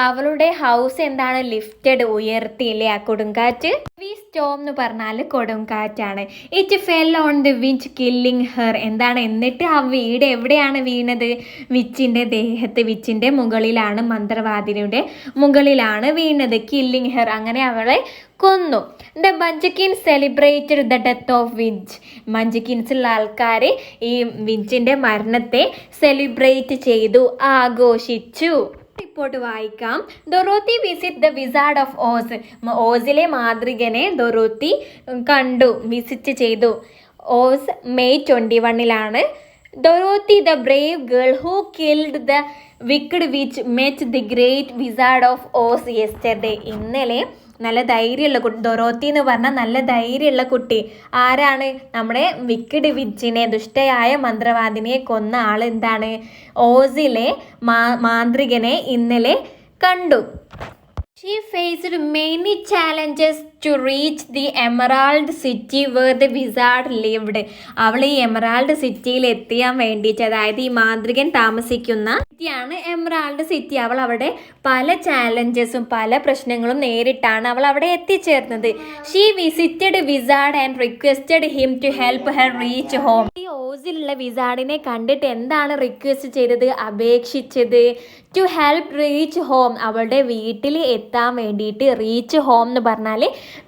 അവളുടെ ഹൗസ് എന്താണ്? ലിഫ്റ്റഡ്, ഉയർത്തിയില്ലേ ആ കൊടുങ്കാറ്റ്. ഹെവി സ്റ്റോം എന്ന് പറഞ്ഞാൽ കൊടുങ്കാറ്റാണ്. It fell on the witch killing her. എന്താണ്? എന്നിട്ട് ആ വീട് എവിടെയാണ് വീണത്? വിച്ചിൻ്റെ ദേഹത്ത്, വിച്ചിൻ്റെ മുകളിലാണ്, മന്ത്രവാദിനിയുടെ മുകളിലാണ് വീണത്. കില്ലിങ് ഹെർ, അങ്ങനെ അവളെ കൊന്നു. The Munchkins celebrated the death of witch. മഞ്ജുക്കിൻസുള്ള ആൾക്കാർ ഈ വിച്ചിൻ്റെ മരണത്തെ സെലിബ്രേറ്റ് ചെയ്തു, ആഘോഷിച്ചു. റിപ്പോർട്ട് വായിക്കാം. Dorothy visit the wizard of Oz. ഓസിലെ മാന്ത്രികനെ ഡൊറോത്തി കണ്ടു, വിസിറ്റ് ചെയ്തു. Oz May 21 Dorothy the brave girl who killed the wicked witch met the great wizard of Oz yesterday. ഇന്നലെ നല്ല ധൈര്യമുള്ള കുട്ടി, ഡൊറോത്തി എന്ന് പറഞ്ഞാൽ നല്ല ധൈര്യമുള്ള കുട്ടി. ആരാണ്? നമ്മുടെ വിക്ക്ഡ് വിച്ചിനെ, ദുഷ്ടയായ മന്ത്രവാദിനിയെ കൊന്ന ആൾ എന്താണ്? ഓസിലെ മാന്ത്രികനെ ഇന്നലെ കണ്ടു. She faced many challenges to reach the Emerald City where the wizard lived. അവൾ ഈ എമറാൾഡ് സിറ്റിയിൽ എത്തിയാൻ വേണ്ടിയിട്ട്, അതായത് ഈ മാന്ത്രികൻ താമസിക്കുന്ന സിറ്റിയാണ് എമറാൾഡ് സിറ്റി. അവൾ അവിടെ പല ചാലഞ്ചസും പല പ്രശ്നങ്ങളും നേരിട്ടാണ് അവൾ അവിടെ എത്തിച്ചേർന്നത്. She visited wizard and requested him to help her reach home. ഈ ഓസിലുള്ള വിസാർഡിനെ കണ്ടിട്ട് എന്താണ് റിക്വസ്റ്റ് ചെയ്തത്? അപേക്ഷിച്ചത്. ടു ഹെൽപ്പ് റീച്ച് ഹോം, അവളുടെ വീട്ടിൽ എത്താൻ വേണ്ടിയിട്ട്. റീച്ച് ഹോം എന്ന് പറഞ്ഞാൽ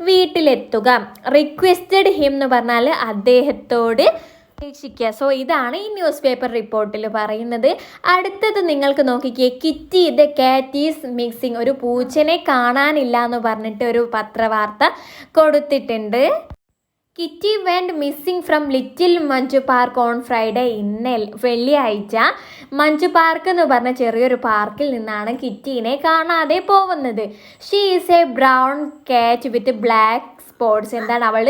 വീട്ടിലെത്തുക. റിക്വസ്റ്റഡ് ഹിം എന്ന് പറഞ്ഞാൽ അദ്ദേഹത്തോട് അപേക്ഷിക്കുക. സോ ഇതാണ് ഈ ന്യൂസ് പേപ്പർ റിപ്പോർട്ടിൽ പറയുന്നത്. അടുത്തത് നിങ്ങൾക്ക് നോക്കിക്കേ. Kitty the cat is missing. ഒരു പൂച്ചനെ കാണാനില്ല എന്ന് പറഞ്ഞിട്ട് ഒരു പത്രവാർത്ത കൊടുത്തിട്ടുണ്ട്. Kitty went missing from little Manju park on Friday. വെള്ളിയാഴ്ച മഞ്ജു പാർക്ക് എന്ന് പറഞ്ഞ ചെറിയൊരു പാർക്കിൽ നിന്നാണ് കിറ്റീനെ കാണാതെ പോകുന്നത്. ഷീ ഈസ് എ ബ്രൗൺ കാറ്റ് വിത്ത് ബ്ലാക്ക് സ്പോട്ട്സ്. എന്താണ്? അവൾ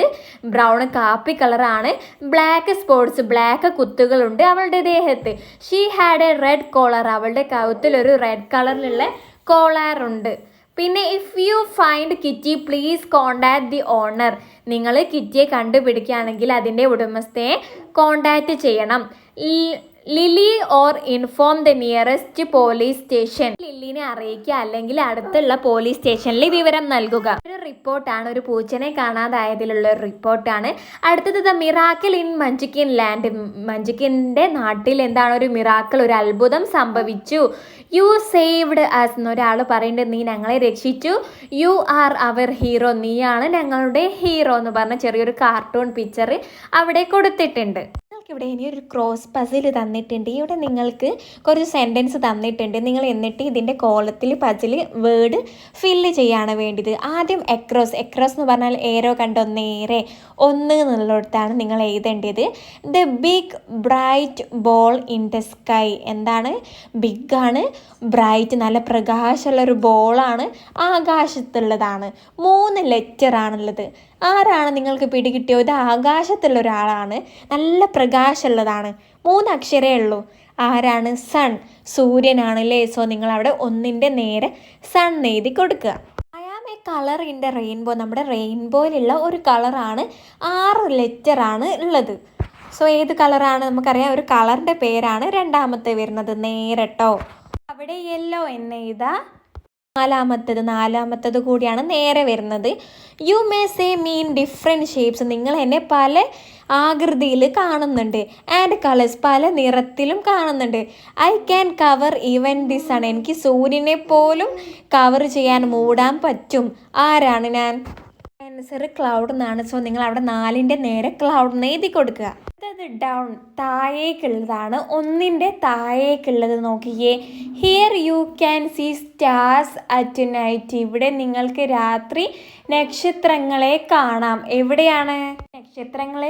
ബ്രൗൺ കാപ്പി കളറാണ്, ബ്ലാക്ക് സ്പോട്ട്സ്, ബ്ലാക്ക് കുത്തുകളുണ്ട് അവളുടെ ദേഹത്ത്. She had a red collar. അവളുടെ കഴുത്തിലൊരു റെഡ് കളറിലുള്ള കോളറുണ്ട്. പിന്നെ if you find Kitty please contact the owner. നിങ്ങൾ കിറ്റിയെ കണ്ടുപിടിക്കുകയാണെങ്കിൽ അതിൻ്റെ ഉടമസ്ഥയെ കോണ്ടാക്റ്റ് ചെയ്യണം. Lily or inform the nearest police station. ലില്ലിനെ അറിയിക്കുക അല്ലെങ്കിൽ അടുത്തുള്ള പോലീസ് സ്റ്റേഷനിൽ വിവരം നൽകുക. ഒരു റിപ്പോർട്ടാണ്, ഒരു പൂച്ചനെ കാണാതായതിലുള്ള ഒരു റിപ്പോർട്ടാണ്. അടുത്തത് ദ മിറാക്കിൾ ഇൻ മഞ്ചുക്കിൻ ലാൻഡ്. മഞ്ചുക്കിൻ്റെ നാട്ടിൽ എന്താണ് ഒരു മിറാക്കിൾ, ഒരു അത്ഭുതം സംഭവിച്ചു. യു സേവ്ഡ് അസ് എന്നൊരാൾ പറയുന്നുണ്ട്, നീ ഞങ്ങളെ രക്ഷിച്ചു. യു ആർ അവർ ഹീറോ, നീയാണ് ഞങ്ങളുടെ ഹീറോ എന്ന് പറഞ്ഞ ചെറിയൊരു കാർട്ടൂൺ പിക്ചർ അവിടെ കൊടുത്തിട്ടുണ്ട്. ഇവിടെ ഇനി ഒരു ക്രോസ് പസിൽ തന്നിട്ടുണ്ട്. ഇവിടെ നിങ്ങൾക്ക് കുറച്ച് സെൻറ്റൻസ് തന്നിട്ടുണ്ട്. നിങ്ങൾ എന്നിട്ട് ഇതിൻ്റെ കോളത്തിൽ പസിൽ വേർഡ് ഫില്ല് ചെയ്യാണ് വേണ്ടത്. ആദ്യം എക്രോസ് എന്ന് പറഞ്ഞാൽ ഏരോ കണ്ടോ, നേരെ ഒന്ന് എന്നുള്ളിടത്താണ് നിങ്ങൾ എഴുതേണ്ടത്. The big bright ball in the sky. എന്താണ്? ബിഗാണ്, ബ്രൈറ്റ് നല്ല പ്രകാശമുള്ള ഒരു ബോളാണ്, ആകാശത്തുള്ളതാണ്. 3 ലെറ്ററാണുള്ളത്. ആരാണ് നിങ്ങൾക്ക് പിടികിട്ടിയോ? ഇത് ആകാശത്തുള്ള ഒരാളാണ്, നല്ല പ്രകാശമുള്ളതാണ്. 3 അക്ഷരമേ ഉള്ളൂ. ആരാണ്? സൺ, സൂര്യനാണല്ലേ. സോ നിങ്ങൾ അവിടെ ഒന്നിൻ്റെ നേരെ സൺ എഴുതി കൊടുക്കുക. I am a colour in the rainbow. നമ്മുടെ റെയിൻബോയിലുള്ള ഒരു കളറാണ്. 6 ലെറ്ററാണ് ഉള്ളത്. സോ ഏത് കളറാണ്? നമുക്കറിയാം, ഒരു കളറിൻ്റെ പേരാണ് രണ്ടാമത്തെ വരുന്നത്. നേരട്ടോ അവിടെ യെല്ലോ എന്ന് എഴുതാ. നാലാമത്തത് കൂടിയാണ് നേരെ വരുന്നത്. You may say mean different shapes. നിങ്ങൾ എന്നെ പല ആകൃതിയിൽ കാണുന്നുണ്ട്. ആൻഡ് കളേഴ്സ്, പല നിറത്തിലും കാണുന്നുണ്ട്. I can cover even the sun. എനിക്ക് സൂര്യനെ പോലും കവർ ചെയ്യാൻ, മൂടാൻ പറ്റും. ആരാണ് ഞാൻ? ആൻസർ ക്ലൗഡ് എന്നാണ്. സോ നിങ്ങൾ അവിടെ 4ൻ്റെ നേരെ ക്ലൗഡ് എന്ന് എഴുതി കൊടുക്കുക. അടുത്തത് ഡൗൺ, താഴേക്കുള്ളതാണ്. 1ൻ്റെ താഴേക്കുള്ളത് നോക്കിയേ. Here you can see stars at night. ഇവിടെ നിങ്ങൾക്ക് രാത്രി നക്ഷത്രങ്ങളെ കാണാം. എവിടെയാണ് നക്ഷത്രങ്ങൾ?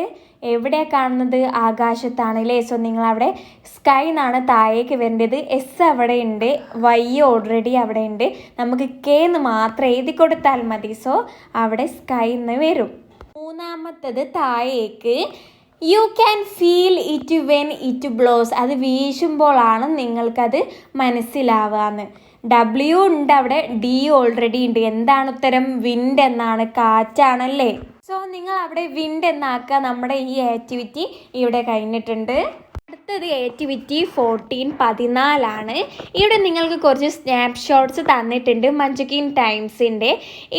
എവിടെയാണ് കാണുന്നത്? ആകാശത്താണ് അല്ലേ. സോ നിങ്ങളവിടെ സ്കൈ എന്നാണ് താഴേക്ക് വരേണ്ടത്. എസ് അവിടെ ഉണ്ട്, വൈ ഓൾറെഡി അവിടെ ഉണ്ട്. നമുക്ക് കെ എന്ന് മാത്രം എഴുതി കൊടുത്താൽ മതി. സോ അവിടെ സ്കൈ എന്ന് വരും. 3ാമത്തത് താഴേക്ക്. You can feel it when it blows. അത് വീശുമ്പോഴാണ് നിങ്ങൾക്കത് മനസ്സിലാവാന്ന്. ഡബ്ല്യു ഉണ്ട് അവിടെ, ഡി ഓൾറെഡി ഉണ്ട്. എന്താണ് ഉത്തരം? വിൻഡ് എന്നാണ്, കാറ്റാണല്ലേ. സോ നിങ്ങൾ അവിടെ വിൻഡ് എന്നാക്കുക. നമ്മുടെ ഈ ആക്ടിവിറ്റി ഇവിടെ കഴിഞ്ഞിട്ടുണ്ട്. അടുത്തത് ആക്ടിവിറ്റി 14 ഇവിടെ നിങ്ങൾക്ക് കുറച്ച് സ്നാപ്ഷോട്ട്സ് തന്നിട്ടുണ്ട് മഞ്ചുക്കിൻ ടൈംസിൻ്റെ.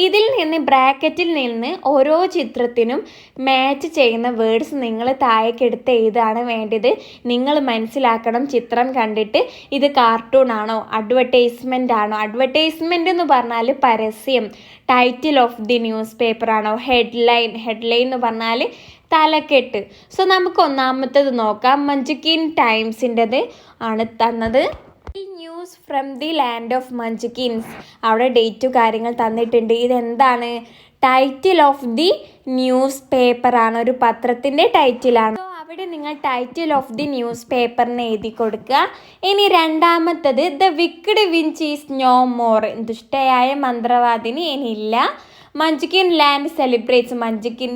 ഇതിൽ നിന്ന് ബ്രാക്കറ്റിൽ നിന്ന് ഓരോ ചിത്രത്തിനും മാച്ച് ചെയ്യുന്ന വേർഡ്സ് നിങ്ങൾ താഴേക്കെടുത്ത് എഴുതാണ് വേണ്ടത്. നിങ്ങൾ മനസ്സിലാക്കണം ചിത്രം കണ്ടിട്ട് ഇത് കാർട്ടൂൺ ആണോ, അഡ്വർടൈസ്മെൻ്റ് ആണോ. അഡ്വർടൈസ്മെൻ്റ് എന്ന് പറഞ്ഞാൽ പരസ്യം. Title of the news paper ആണോ, ഹെഡ്ലൈൻ എന്ന് പറഞ്ഞാൽ തലക്കെട്ട്. സോ നമുക്ക് 1ാമത്തത് നോക്കാം. മഞ്ചുക്കിൻ ടൈംസിൻ്റെത് ആണ് തന്നത്. News from the land of Munchkins. അവിടെ ഡേറ്റും കാര്യങ്ങൾ തന്നിട്ടുണ്ട്. ഇതെന്താണ്? Title of the newspaper ആണ്, ഒരു പത്രത്തിൻ്റെ ടൈറ്റിലാണ്. സോ അവിടെ നിങ്ങൾ ടൈറ്റിൽ ഓഫ് ദി ന്യൂസ് പേപ്പറിന് എഴുതി കൊടുക്കുക. ഇനി 2ാമത്തത് the wicked witch is no more. ദുഷ്ടയായ മന്ത്രവാദിനി ഇനിയില്ല. Munchkin land celebrates. മഞ്ചുക്കിൻ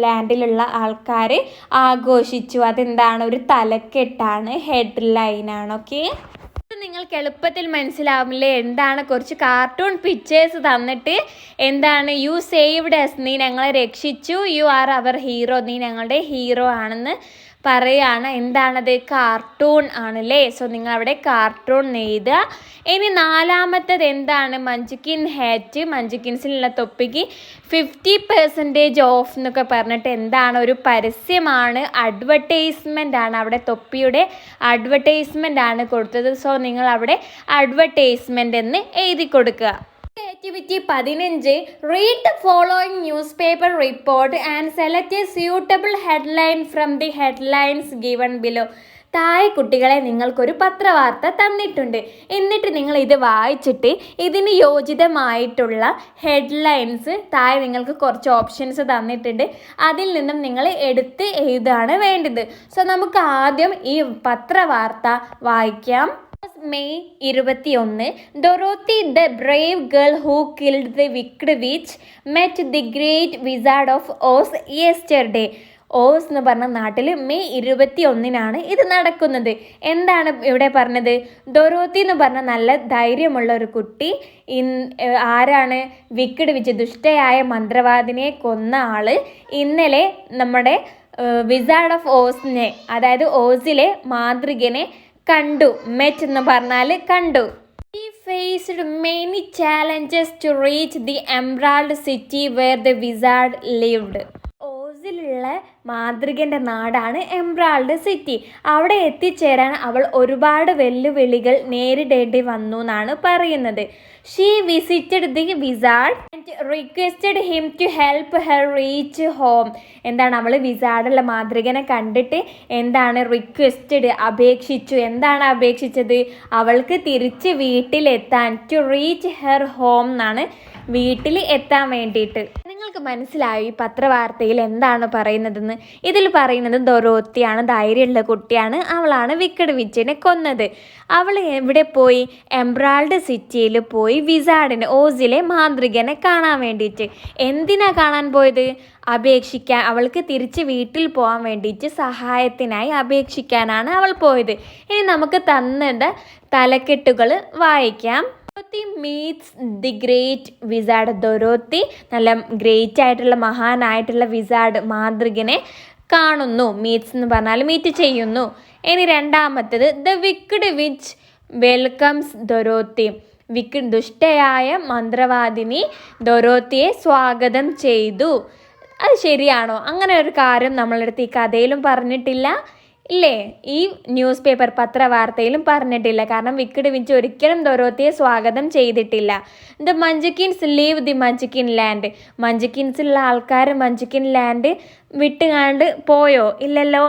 ലാൻഡിലുള്ള ആൾക്കാർ ആഘോഷിച്ചു. അതെന്താണ്? ഒരു തലക്കെട്ടാണ്, ഹെഡ്ലൈനാണ്. ഓക്കെ, നിങ്ങൾക്ക് എളുപ്പത്തിൽ മനസ്സിലാവില്ലേ? എന്താണ്? കുറച്ച് കാർട്ടൂൺ പിക്ചേഴ്സ് തന്നിട്ട് എന്താണ്? യു സേവ്ഡ് അസ്, നീ ഞങ്ങളെ രക്ഷിച്ചു. യു ആർ അവർ ഹീറോ, നീ ഞങ്ങളുടെ ഹീറോ ആണെന്ന് പറയുകയാണ്. എന്താണത്? കാർട്ടൂൺ ആണല്ലേ. സോ നിങ്ങൾ അവിടെ കാർട്ടൂൺ എഴുതുക. ഇനി 4ാമത്തത് എന്താണ്? മഞ്ചുക്കിൻ ഹാറ്റ്. മഞ്ചുക്കിൻസിലുള്ള തൊപ്പിക്ക് 50% ഓഫ് എന്നൊക്കെ പറഞ്ഞിട്ട് എന്താണ്? ഒരു പരസ്യമാണ്, അഡ്വർടൈസ്മെൻ്റ് ആണ്. അവിടെ തൊപ്പിയുടെ അഡ്വർടൈസ്മെൻ്റ് ആണ് കൊടുത്തത്. സോ നിങ്ങൾ അവിടെ അഡ്വർടൈസ്മെൻ്റ് എന്ന് എഴുതി കൊടുക്കുക. Activity 15. Read the following news paper report and select A suitable headline from the headlines given below. താഴെ കുട്ടികളെ നിങ്ങൾക്കൊരു പത്രവാർത്ത തന്നിട്ടുണ്ട്. എന്നിട്ട് നിങ്ങൾ ഇത് വായിച്ചിട്ട് ഇതിന് യോജിതമായിട്ടുള്ള ഹെഡ്ലൈൻസ് താഴെ നിങ്ങൾക്ക് കുറച്ച് ഓപ്ഷൻസ് തന്നിട്ടുണ്ട്. അതിൽ നിന്നും നിങ്ങൾ എടുത്ത് എഴുതാണ് വേണ്ടത്. സോ നമുക്ക് ആദ്യം ഈ പത്രവാർത്ത വായിക്കാം. May 21. Dorothy the brave girl who killed the wicked witch met the great wizard of Oz yesterday. Oz എന്ന് പറഞ്ഞ നാട്ടിൽ മെയ് 21 ഇത് നടക്കുന്നത്. എന്താണ് ഇവിടെ പറഞ്ഞത്? ഡൊറോത്തി എന്ന് പറഞ്ഞ നല്ല ധൈര്യമുള്ള ഒരു കുട്ടി ആരാണ്? വിക്ക്ഡ് വിച്ച്, ദുഷ്ടയായ മന്ത്രവാദിനെ കൊന്ന ആള് ഇന്നലെ നമ്മുടെ വിസാർഡ് ഓഫ് ഓസിനെ, അതായത് ഓസിലെ മാന്ത്രികനെ കണ്ടു. മെറ്റ് എന്ന് പറഞ്ഞാൽ കണ്ടു. He faced many challenges to reach the Emerald City where the wizard lived. ഓസിലുള്ള മാന്ത്രികൻ്റെ നാടാണ് എംബ്രാൾഡ് സിറ്റി. അവിടെ എത്തിച്ചേരാൻ അവൾ ഒരുപാട് വെല്ലുവിളികൾ നേരിടേണ്ടി വന്നു എന്നാണ് പറയുന്നത്. She visited the wizard and requested him to help her reach home. എന്താണ്, അവൾ വിസാർഡുള്ള മാന്ത്രികനെ കണ്ടിട്ട് എന്താണ് റിക്വസ്റ്റഡ്, അപേക്ഷിച്ചു. എന്താണ് അപേക്ഷിച്ചത്? അവൾക്ക് തിരിച്ച് വീട്ടിലെത്താൻ, ടു റീച്ച് ഹെർ ഹോം എന്നാണ്, വീട്ടിൽ എത്താൻ വേണ്ടിയിട്ട്. നിങ്ങൾക്ക് മനസ്സിലായി ഈ പത്രവാർത്തയിൽ എന്താണ് പറയുന്നതെന്ന്? ഇതിൽ പറയുന്നത് ദൊറോത്തിയാണ്, ധൈര്യമുള്ള കുട്ടിയാണ്, അവളാണ് വിക്കഡ് വിച്ചിനെ കൊന്നത്. അവൾ എവിടെ പോയി? എംബ്രാൾഡ് സിറ്റിയിൽ പോയി വിസാർഡിനെ, ഓസിലെ മാന്ത്രികനെ കാണാൻ വേണ്ടിയിട്ട്. എന്തിനാ കാണാൻ പോയത്? അപേക്ഷിക്കാൻ, അവൾക്ക് തിരിച്ച് വീട്ടിൽ പോകാൻ വേണ്ടിയിട്ട് സഹായത്തിനായി അപേക്ഷിക്കാനാണ് അവൾ പോയത്. ഇനി നമുക്ക് തന്നത് തലക്കെട്ടുകൾ വായിക്കാം. Dorothy meats the great wizard. Dorothy നല്ല ഗ്രേറ്റ് ആയിട്ടുള്ള, മഹാനായിട്ടുള്ള വിസാർഡ് മാന്ത്രികനെ കാണുന്നു. മീറ്റ്സ് എന്ന് പറഞ്ഞാൽ മീറ്റ് ചെയ്യുന്നു. ഇനി രണ്ടാമത്തേത്, the wicked witch welcomes Dorothy. ദുഷ്ടയായ മന്ത്രവാദിനി ദൊറോത്തിയെ സ്വാഗതം ചെയ്തു. അത് ശരിയാണോ? അങ്ങനെ ഒരു കാര്യം നമ്മളടുത്ത് ഈ കഥയിലും പറഞ്ഞിട്ടില്ല, ഇല്ലേ? ഈ ന്യൂസ് പേപ്പർ പത്രവാർത്തയിലും പറഞ്ഞിട്ടില്ല. കാരണം വിക്കഡ് വിച്ച് ഒരിക്കലും ദൊറോത്തിയെ സ്വാഗതം ചെയ്തിട്ടില്ല. The Munchkins leave the Munchkin land. മഞ്ചക്കിൻസുള്ള ആൾക്കാർ മഞ്ചക്കിൻ ലാൻഡ് വിട്ടുകാണ്ട് പോയോ? ഇല്ലല്ലോ.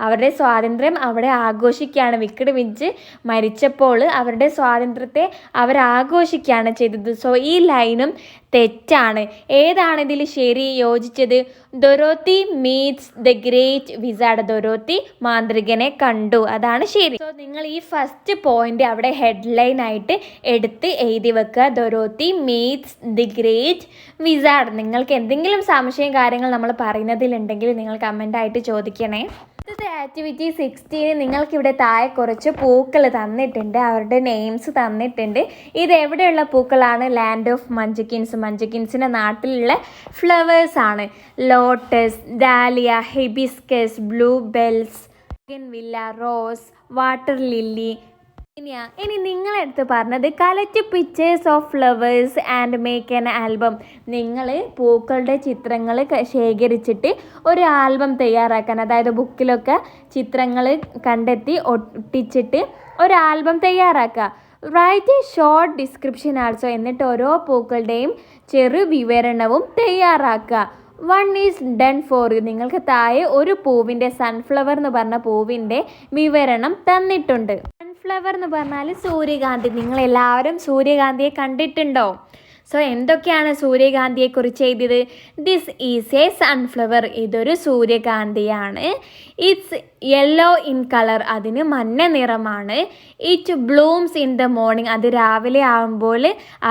അവരുടെ സ്വാതന്ത്ര്യം അവിടെ ആഘോഷിക്കുകയാണ്. വിക്കഡ് വിച്ച് മരിച്ചപ്പോൾ അവരുടെ സ്വാതന്ത്ര്യത്തെ അവർ ആഘോഷിക്കുകയാണ് ചെയ്തത്. സോ ഈ ലൈനും തെറ്റാണ്. ഏതാണ് ഇതിൽ ശരി, യോജിച്ചത്? Dorothy meets the great wizard. Dorothy മാന്ത്രികനെ കണ്ടു, അതാണ് ശരി. സോ നിങ്ങൾ ഈ ഫസ്റ്റ് പോയിന്റ് അവിടെ ഹെഡ്ലൈൻ ആയിട്ട് എടുത്ത് എഴുതി വെക്കുക. Dorothy meats the great wizard. നിങ്ങൾക്ക് എന്തെങ്കിലും സംശയം കാര്യങ്ങൾ നമ്മൾ പറയുന്നതിലുണ്ടെങ്കിൽ നിങ്ങൾ കമൻ്റായിട്ട് ചോദിക്കണേ. അടുത്തത് ആക്ടിവിറ്റി 16. നിങ്ങൾക്കിവിടെ താഴെ കുറച്ച് പൂക്കൾ തന്നിട്ടുണ്ട്, അവരുടെ നെയിംസ് തന്നിട്ടുണ്ട്. ഇത് എവിടെയുള്ള പൂക്കളാണ്? Land of മഞ്ചക്കിൻസ്. മഞ്ചക്കിൻസിൻ്റെ നാട്ടിലുള്ള ഫ്ലവേഴ്സ് ആണ്. Lotus, dahlia, hibiscus, blue bells, villa, rose, water lily. ഇനി നിങ്ങളെടുത്ത് പറഞ്ഞത് collect pictures of flowers and make an album. നിങ്ങൾ പൂക്കളുടെ ചിത്രങ്ങൾ ശേഖരിച്ചിട്ട് ഒരു ആൽബം തയ്യാറാക്കാൻ, അതായത് ബുക്കിലൊക്കെ ചിത്രങ്ങൾ കണ്ടെത്തി ഒട്ടിച്ചിട്ട് ഒരു ആൽബം തയ്യാറാക്കുക. Write a short description also. എന്നിട്ട് ഓരോ പൂക്കളുടെയും ചെറു വിവരണവും തയ്യാറാക്കുക. 1 ഈസ് ഡൺ ഫോർ യു. നിങ്ങൾക്ക് താഴെ ഒരു പൂവിൻ്റെ, സൺഫ്ലവർ എന്ന് പറഞ്ഞ പൂവിൻ്റെ വിവരണം തന്നിട്ടുണ്ട്. സൺഫ്ലവർ എന്ന് പറഞ്ഞാൽ സൂര്യകാന്തി. നിങ്ങളെല്ലാവരും സൂര്യകാന്തിയെ കണ്ടിട്ടുണ്ടോ? സോ എന്തൊക്കെയാണ് സൂര്യകാന്തിയെക്കുറിച്ച് എഴുതിയത്? This is a sunflower. ഇതൊരു സൂര്യകാന്തിയാണ്. It's yellow in colour. അതിന് മഞ്ഞ നിറമാണ്. It blooms in the morning. അത് രാവിലെ ആകുമ്പോൾ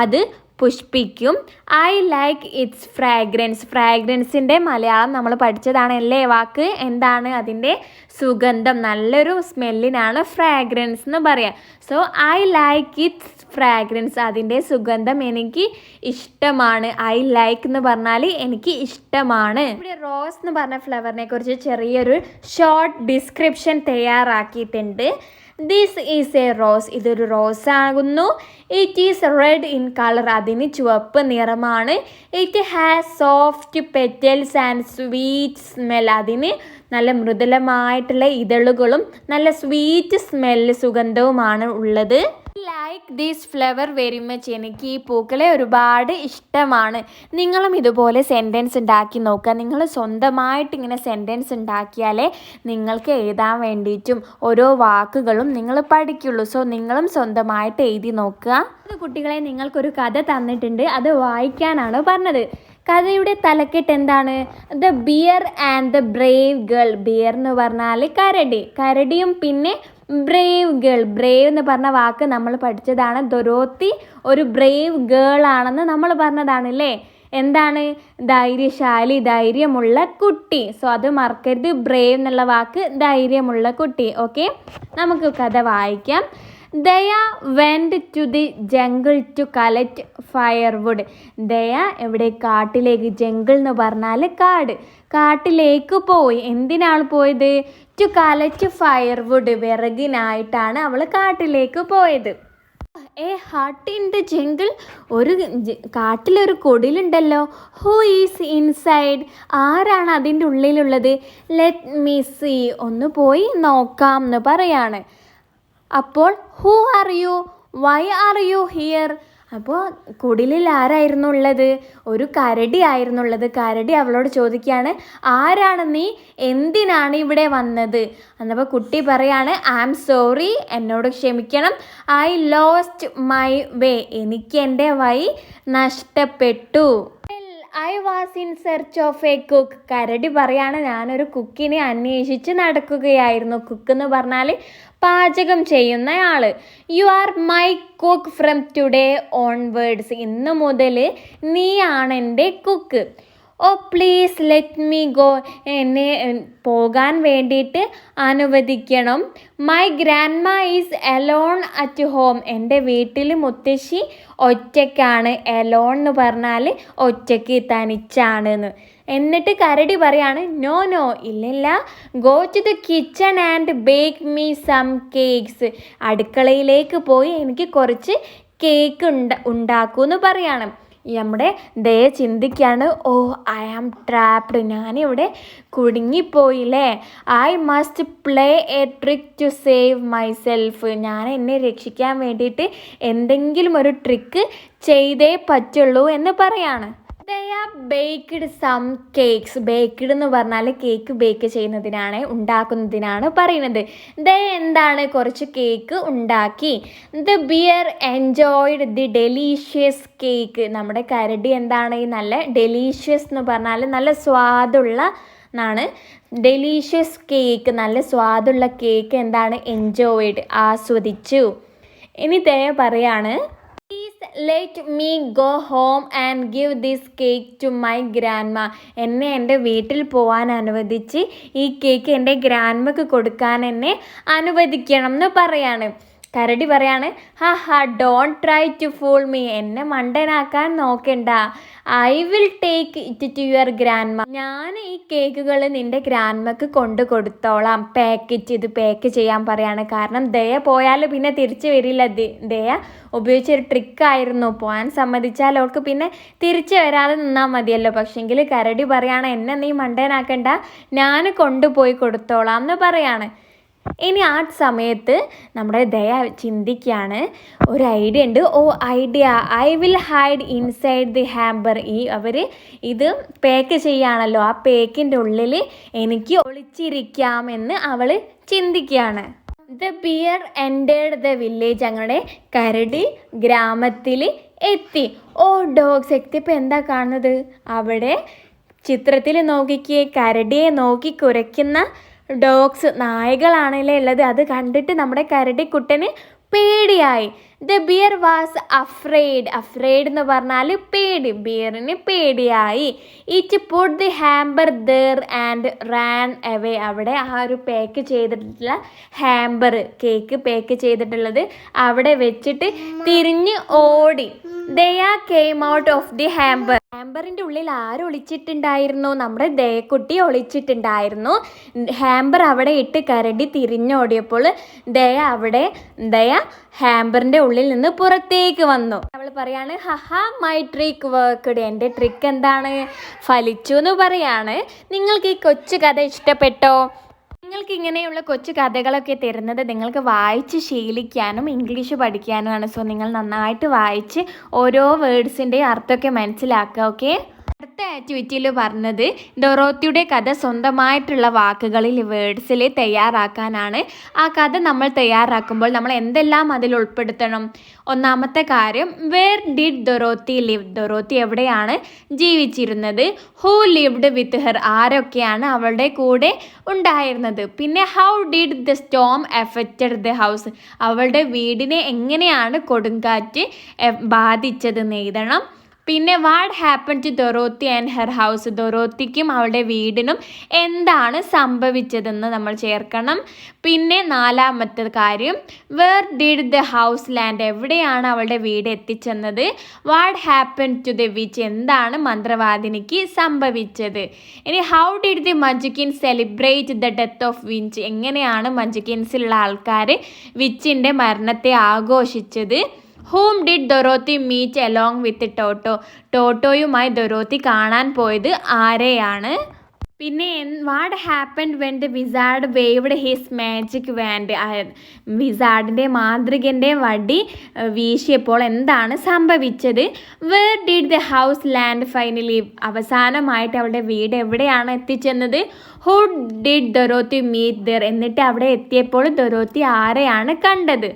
അത് പുഷ്പിക്കും. I like its fragrance. ഫ്രാഗ്രൻസിൻ്റെ മലയാളം നമ്മൾ പഠിച്ചതാണ് അല്ലേ വാക്ക്? എന്താണ് അതിൻ്റെ? സുഗന്ധം. നല്ലൊരു സ്മെല്ലിനാണ് ഫ്രാഗ്രൻസ് എന്ന് പറയാം. So I like its fragrance. അതിൻ്റെ സുഗന്ധം എനിക്ക് ഇഷ്ടമാണ്. ഐ ലൈക്ക് എന്ന് പറഞ്ഞാൽ എനിക്ക് ഇഷ്ടമാണ്. ഇവിടെ റോസ് എന്ന് പറഞ്ഞ ഫ്ലവറിനെ കുറിച്ച് ചെറിയൊരു ഷോർട്ട് ഡിസ്ക്രിപ്ഷൻ തയ്യാറാക്കിയിട്ടുണ്ട്. This is A rose. ഇതൊരു റോസ് ആകുന്നു. It is red in colour. അതിന് ചുവപ്പ് നിറമാണ്. It has soft petals and sweet smell. അതിന് നല്ല മൃദുലമായിട്ടുള്ള ഇതളുകളും നല്ല സ്വീറ്റ് സ്മെല്ല്, സുഗന്ധവുമാണ് ഉള്ളത്. Like this flower very much. എനിക്ക് ഈ പൂക്കളെ ഒരുപാട് ഇഷ്ടമാണ്. നിങ്ങളും ഇതുപോലെ സെൻറ്റൻസ് ഉണ്ടാക്കി നോക്കുക. നിങ്ങൾ സ്വന്തമായിട്ട് ഇങ്ങനെ സെൻറ്റൻസ് ഉണ്ടാക്കിയാലേ നിങ്ങൾക്ക് എഴുതാൻ വേണ്ടിയിട്ടും ഓരോ വാക്കുകളും നിങ്ങൾ പഠിക്കുള്ളൂ. സോ നിങ്ങളും സ്വന്തമായിട്ട് എഴുതി നോക്കുക. കുട്ടികളെ, നിങ്ങൾക്കൊരു കഥ തന്നിട്ടുണ്ട്, അത് വായിക്കാനാണ് പറഞ്ഞത്. കഥയുടെ തലക്കെട്ട് എന്താണ്? The bear and the brave girl. Bear എന്ന് പറഞ്ഞാൽ കരടി, കരടിയും പിന്നെ ബ്രേവ് ഗേൾ. ബ്രേവ് എന്ന് പറഞ്ഞ വാക്ക് നമ്മൾ പഠിച്ചതാണ്. ദൊറോത്തി ഒരു ബ്രേവ് ഗേൾ ആണെന്ന് നമ്മൾ പറഞ്ഞതാണ് അല്ലേ? എന്താണ്? ധൈര്യശാലി, ധൈര്യമുള്ള കുട്ടി. സോ അത് മറക്കരുത്. ബ്രേവ് എന്നുള്ള വാക്ക് ധൈര്യമുള്ള കുട്ടി. ഓക്കെ, നമുക്ക് കഥ വായിക്കാം. Daya went to the jungle to collect firewood. Daya എവിടെ? കാട്ടിലേക്ക്. ജംഗിൾ എന്ന് പറഞ്ഞാൽ കാട്. കാട്ടിലേക്ക് പോയി. എന്തിനാണ് പോയത്? To collect firewood. വിറകിനായിട്ടാണ് അവൾ കാട്ടിലേക്ക് പോയത്. A hut in the jungle. ഒരു കാട്ടിലൊരു കുടിലുണ്ടല്ലോ. Who is inside? ആരാണ് അതിൻ്റെ ഉള്ളിലുള്ളത്? Let me see. ഒന്ന് പോയി നോക്കാം എന്ന് പറയാണ്. അപ്പോൾ who are you? Why are you here? അപ്പോൾ കുടിലിൽ ആരായിരുന്നു ഉള്ളത്? ഒരു കരടി ആയിരുന്നു ഉള്ളത്. കരടി അവളോട് ചോദിക്കുകയാണ്, ആരാണ് നീ? എന്തിനാണ് ഇവിടെ വന്നത്? എന്നപ്പോൾ കുട്ടി പറയാണ്, ഐ ആം സോറി, എന്നോട് ക്ഷമിക്കണം. I lost my way. എനിക്ക് എൻ്റെ വഴി നഷ്ടപ്പെട്ടു. I was in search of A cook. കരടി പറയാണ്, ഞാനൊരു കുക്കിനെ അന്വേഷിച്ച് നടക്കുകയായിരുന്നു. കുക്ക് എന്ന് പറഞ്ഞാൽ പാചകം ചെയ്യുന്നയാൾ. You are my cook from today onwards. ഇന്ന് മുതൽ നീയാണ് എൻ്റെ cook. Oh please let me go. എന്നെ പോകാൻ വേണ്ടിയിട്ട് അനുവദിക്കണം. My grandma is alone at home. എൻ്റെ വീട്ടിൽ മുത്തശ്ശി ഒറ്റയ്ക്കാണ്. അലോൺ എന്ന് പറഞ്ഞാൽ ഒറ്റയ്ക്ക്, തനിച്ചാണ് എന്ന്. എന്നിട്ട് കരടി പറയാണ്, നോ നോ, ഇല്ലില്ല, go to the kitchen and bake me some cakes. അടുക്കളയിലേക്ക് പോയി എനിക്ക് കുറച്ച് കേക്ക് ഉണ്ടാക്കൂ എന്ന് പറയാണ്. നമ്മുടെ ദയ ചിന്തിക്കുകയാണ്, ഓ ഐ ആം ട്രാപ്ഡ്. ഞാനിവിടെ കുടുങ്ങിപ്പോയില്ലേ. I must play a trick to save myself. ഞാൻ എന്നെ രക്ഷിക്കാൻ വേണ്ടിയിട്ട് എന്തെങ്കിലും ഒരു ട്രിക്ക് ചെയ്തേ പറ്റുള്ളൂ എന്ന് പറയാണ്. ദയ ബേക്ക്ഡ് സം കേക്ക്സ്. ബേക്ക്ഡ് എന്ന് പറഞ്ഞാൽ കേക്ക് ബേക്ക് ചെയ്യുന്നതിനാണ്, ഉണ്ടാക്കുന്നതിനാണ് പറയുന്നത്. ദയ എന്താണ്? കുറച്ച് കേക്ക് ഉണ്ടാക്കി. The bear enjoyed the delicious cake. നമ്മുടെ കരടി എന്താണ്? ഈ നല്ല ഡെലീഷ്യസ് എന്ന് പറഞ്ഞാൽ നല്ല സ്വാദുള്ള എന്നാണ്. ഡെലീഷ്യസ് കേക്ക്, നല്ല സ്വാദുള്ള കേക്ക് എന്താണ്? എൻജോയ്ഡ്, ആസ്വദിച്ചു. ഇനി ദയ പറയാണ്, please let me go home and give this cake to my grandma. എന്നെ എൻ്റെ വീട്ടിൽ പോകാൻ അനുവദിച്ച് ഈ കേക്ക് എൻ്റെ ഗ്രാൻഡ്മക്ക് കൊടുക്കാൻ എന്നെ അനുവദിക്കണം എന്ന് പറയാണ്. കരടി പറയാണ്, ha ha don't try to fool me. എന്നെ മണ്ടനാക്കാൻ നോക്കണ്ട. I will take it to your grandma. ഞാൻ ഈ കേക്കുകൾ നിൻ്റെ ഗ്രാൻഡ്മക്ക് കൊണ്ട് കൊടുത്തോളാം. ഇത് പാക്ക് ചെയ്യാൻ പറയാണ്. കാരണം ദയ പോയാൽ പിന്നെ തിരിച്ചു വരില്ല. ദയ ഉപയോഗിച്ചൊരു ട്രിക്കായിരുന്നു. പോകാൻ സമ്മതിച്ചാൽ അവൾക്ക് പിന്നെ തിരിച്ചു വരാതെ നിന്നാൽ മതിയല്ലോ. പക്ഷെങ്കിൽ കരടി പറയാണ്, എന്നെ നീ മണ്ടനാക്കണ്ട, ഞാൻ കൊണ്ടുപോയി കൊടുത്തോളാം എന്ന് പറയാണ്. ഇനി ആ സമയത്ത് നമ്മുടെ ദയ ചിന്തിക്കുകയാണ്, ഒരു ഐഡിയ ഉണ്ട്. Oh idea, I will hide inside the hamper. അവർ ഇത് പാക്ക് ചെയ്യാണല്ലോ, ആ പേക്കിൻ്റെ ഉള്ളിൽ എനിക്ക് ഒളിച്ചിരിക്കാമെന്ന് അവൾ ചിന്തിക്കുകയാണ്. The bear entered the village. അങ്ങനെ കരടി ഗ്രാമത്തിൽ എത്തി. Oh dogs. എത്തിയപ്പോൾ എന്താ കാണുന്നത്? അവിടെ ചിത്രത്തിൽ നോക്കിക്കേ, കരടിയെ നോക്കി കുരയ്ക്കുന്ന ഡോഗ്സ്, നായകളാണല്ലേ ഉള്ളത്. അത് കണ്ടിട്ട് നമ്മുടെ കരടിക്കുട്ടന് പേടിയായി. The bear was afraid. Afraid എന്ന് പറഞ്ഞാൽ പേടി. ബിയറിന് പേടിയായി. It put the hamper there and ran away. അവിടെ ആ ഒരു പാക്ക് ചെയ്തിട്ടുള്ള ഹാമ്പർ, കേക്ക് പാക്ക് ചെയ്തിട്ടുള്ളത് അവിടെ വെച്ചിട്ട് തിരിഞ്ഞ് ഓടി. Daya came out of the hamper. ഹാമ്പറിൻ്റെ ഉള്ളിൽ ആര് ഒളിച്ചിട്ടുണ്ടായിരുന്നു? നമ്മുടെ ദയക്കുട്ടി ഒളിച്ചിട്ടുണ്ടായിരുന്നു. ഹാമ്പർ അവിടെ ഇട്ട് കരടി തിരിഞ്ഞോടിയപ്പോൾ ദയ ഹാമ്പറിൻ്റെ ഉള്ളിൽ നിന്ന് പുറത്തേക്ക് വന്നു. അവൾ പറയാണ്, ഹഹാ മൈ ട്രിക്ക് വർക്ക്ഡ്. എൻ്റെ ട്രിക്ക് എന്താണ്? ഫലിച്ചു എന്ന് പറയാണ്. നിങ്ങൾക്ക് ഈ കൊച്ചു കഥ ഇഷ്ടപ്പെട്ടോ? നിങ്ങൾക്ക് ഇങ്ങനെയുള്ള കൊച്ചു കഥകളൊക്കെ തരുന്നത് നിങ്ങൾക്ക് വായിച്ച് ശീലിക്കാനും ഇംഗ്ലീഷ് പഠിക്കാനുമാണ്. സോ നിങ്ങൾ നന്നായിട്ട് വായിച്ച് ഓരോ വേർഡ്സിൻ്റെയും അർത്ഥമൊക്കെ മനസ്സിലാക്കുക. ഓക്കെ. അടുത്ത ആക്ടിവിറ്റിയിൽ പറഞ്ഞത് ഡൊറോത്തിയുടെ കഥ സ്വന്തമായിട്ടുള്ള വാക്കുകളിൽ, വേർഡ്സിൽ തയ്യാറാക്കാനാണ്. ആ കഥ നമ്മൾ തയ്യാറാക്കുമ്പോൾ നമ്മൾ എന്തെല്ലാം അതിൽ ഉൾപ്പെടുത്തണം? ഒന്നാമത്തെ കാര്യം, വേർ ഡിഡ് ഡൊറോത്തി ലിവ്. ഡൊറോത്തി എവിടെയാണ് ജീവിച്ചിരുന്നത്? Who lived with her. ആരൊക്കെയാണ് അവളുടെ കൂടെ ഉണ്ടായിരുന്നത്? പിന്നെ how did the storm effected the house. അവളുടെ വീടിനെ എങ്ങനെയാണ് കൊടുങ്കാറ്റ് ബാധിച്ചത് എന്ന് എഴുതണം. പിന്നെ what happen to Dorothy and her house, ഡൊറോത്തിക്കും അവളുടെ വീടിനും എന്താണ് സംഭവിച്ചതെന്ന് നമ്മൾ ചേർക്കണം. പിന്നെ നാലാമത്തെ കാര്യം, where did the house land, എവിടെയാണ് അവളുടെ വീട് എത്തിച്ചെന്നത്. What happen to the witch, എന്താണ് മന്ത്രവാദിനിക്ക് സംഭവിച്ചത്. ഇനി how did the Munchkin celebrate the death of witch, എങ്ങനെയാണ് മഞ്ജുക്കിൻസിലുള്ള ആൾക്കാർ വിച്ചിൻ്റെ മരണത്തെ ആഘോഷിച്ചത്. Whom did Dorothy meet along with Toto, ടോട്ടോയുമായി ഡൊറോത്തി കാണാൻ പോയത് ആരെയാണ്. പിന്നെ what happened when the wizard waved his magic wand, വിസാർഡിൻ്റെ മാന്ത്രികൻ്റെ വടി വീശിയപ്പോൾ എന്താണ് സംഭവിച്ചത്. Where did the house land finally, അവസാനമായിട്ട് അവളുടെ വീട് എവിടെയാണ് എത്തിച്ചെന്നത്. Who did Dorothy meet there, എന്നിട്ട് അവിടെ എത്തിയപ്പോൾ ഡൊറോത്തി ആരെയാണ് കണ്ടത്.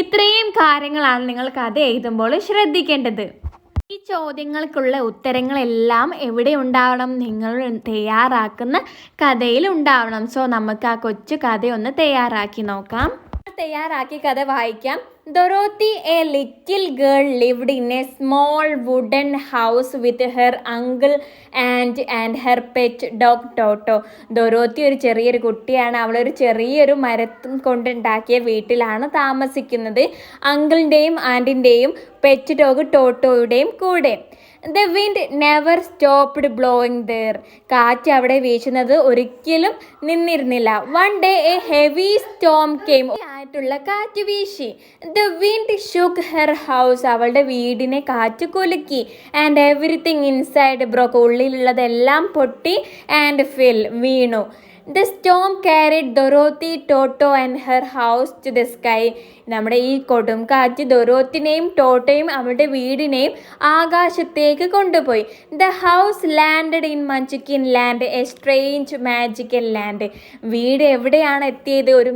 ഇത്രയും കാര്യങ്ങളാണ് നിങ്ങൾ കഥ എഴുതുമ്പോൾ ശ്രദ്ധിക്കേണ്ടത്. ഈ ചോദ്യങ്ങൾക്കുള്ള ഉത്തരങ്ങളെല്ലാം എവിടെ ഉണ്ടാവണം, നിങ്ങൾ തയ്യാറാക്കുന്ന കഥയിൽ ഉണ്ടാവണം. സോ നമുക്ക് ആ കൊച്ചു കഥയൊന്ന് തയ്യാറാക്കി നോക്കാം. തയ്യാറാക്കി കഥ വായിക്കാം. Dorothy a little girl lived in a small wooden house with her uncle and her pet dog Toto. ഡൊറോത്തി ഒരു ചെറിയൊരു കുട്ടിയാണ്. അവളൊരു ചെറിയൊരു മരത്തും കൊണ്ടുണ്ടാക്കിയ വീട്ടിലാണ് താമസിക്കുന്നത്, അങ്കിളിൻ്റെയും ആൻറ്റിൻ്റെയും പെറ്റ് ഡോഗ് ടോട്ടോയുടെയും കൂടെ. The wind never stopped blowing there, കാറ്റ് അവിടെ വീശുന്നത് ഒരിക്കലും നിന്നിരുന്നില്ല. One day a heavy storm came, ആയിട്ടുള്ള കാറ്റ് വീശി. The wind shook her house, അവളുടെ വീടിനെ കാറ്റ് കുലുക്കി. ആൻഡ് എവറിത്തിങ് ഇൻസൈഡ് ബ്രോക്ക്, ഉള്ളിലുള്ളതെല്ലാം പൊട്ടി. ആൻഡ് ഫിൽ, വീണു. The storm carried Dorothy Toto and her house to the sky, നമ്മുടെ ഈ കൊടും കാറ്റ് ഡൊറോത്തിനെയും ടോട്ടോയും അവളുടെ വീടിനെയും ആകാശത്തേക്ക് കൊണ്ടുപോയി. The house landed in Munchkin land, a strange magical land, വീട് എവിടെയാണ് എത്തിയത്, ഒരു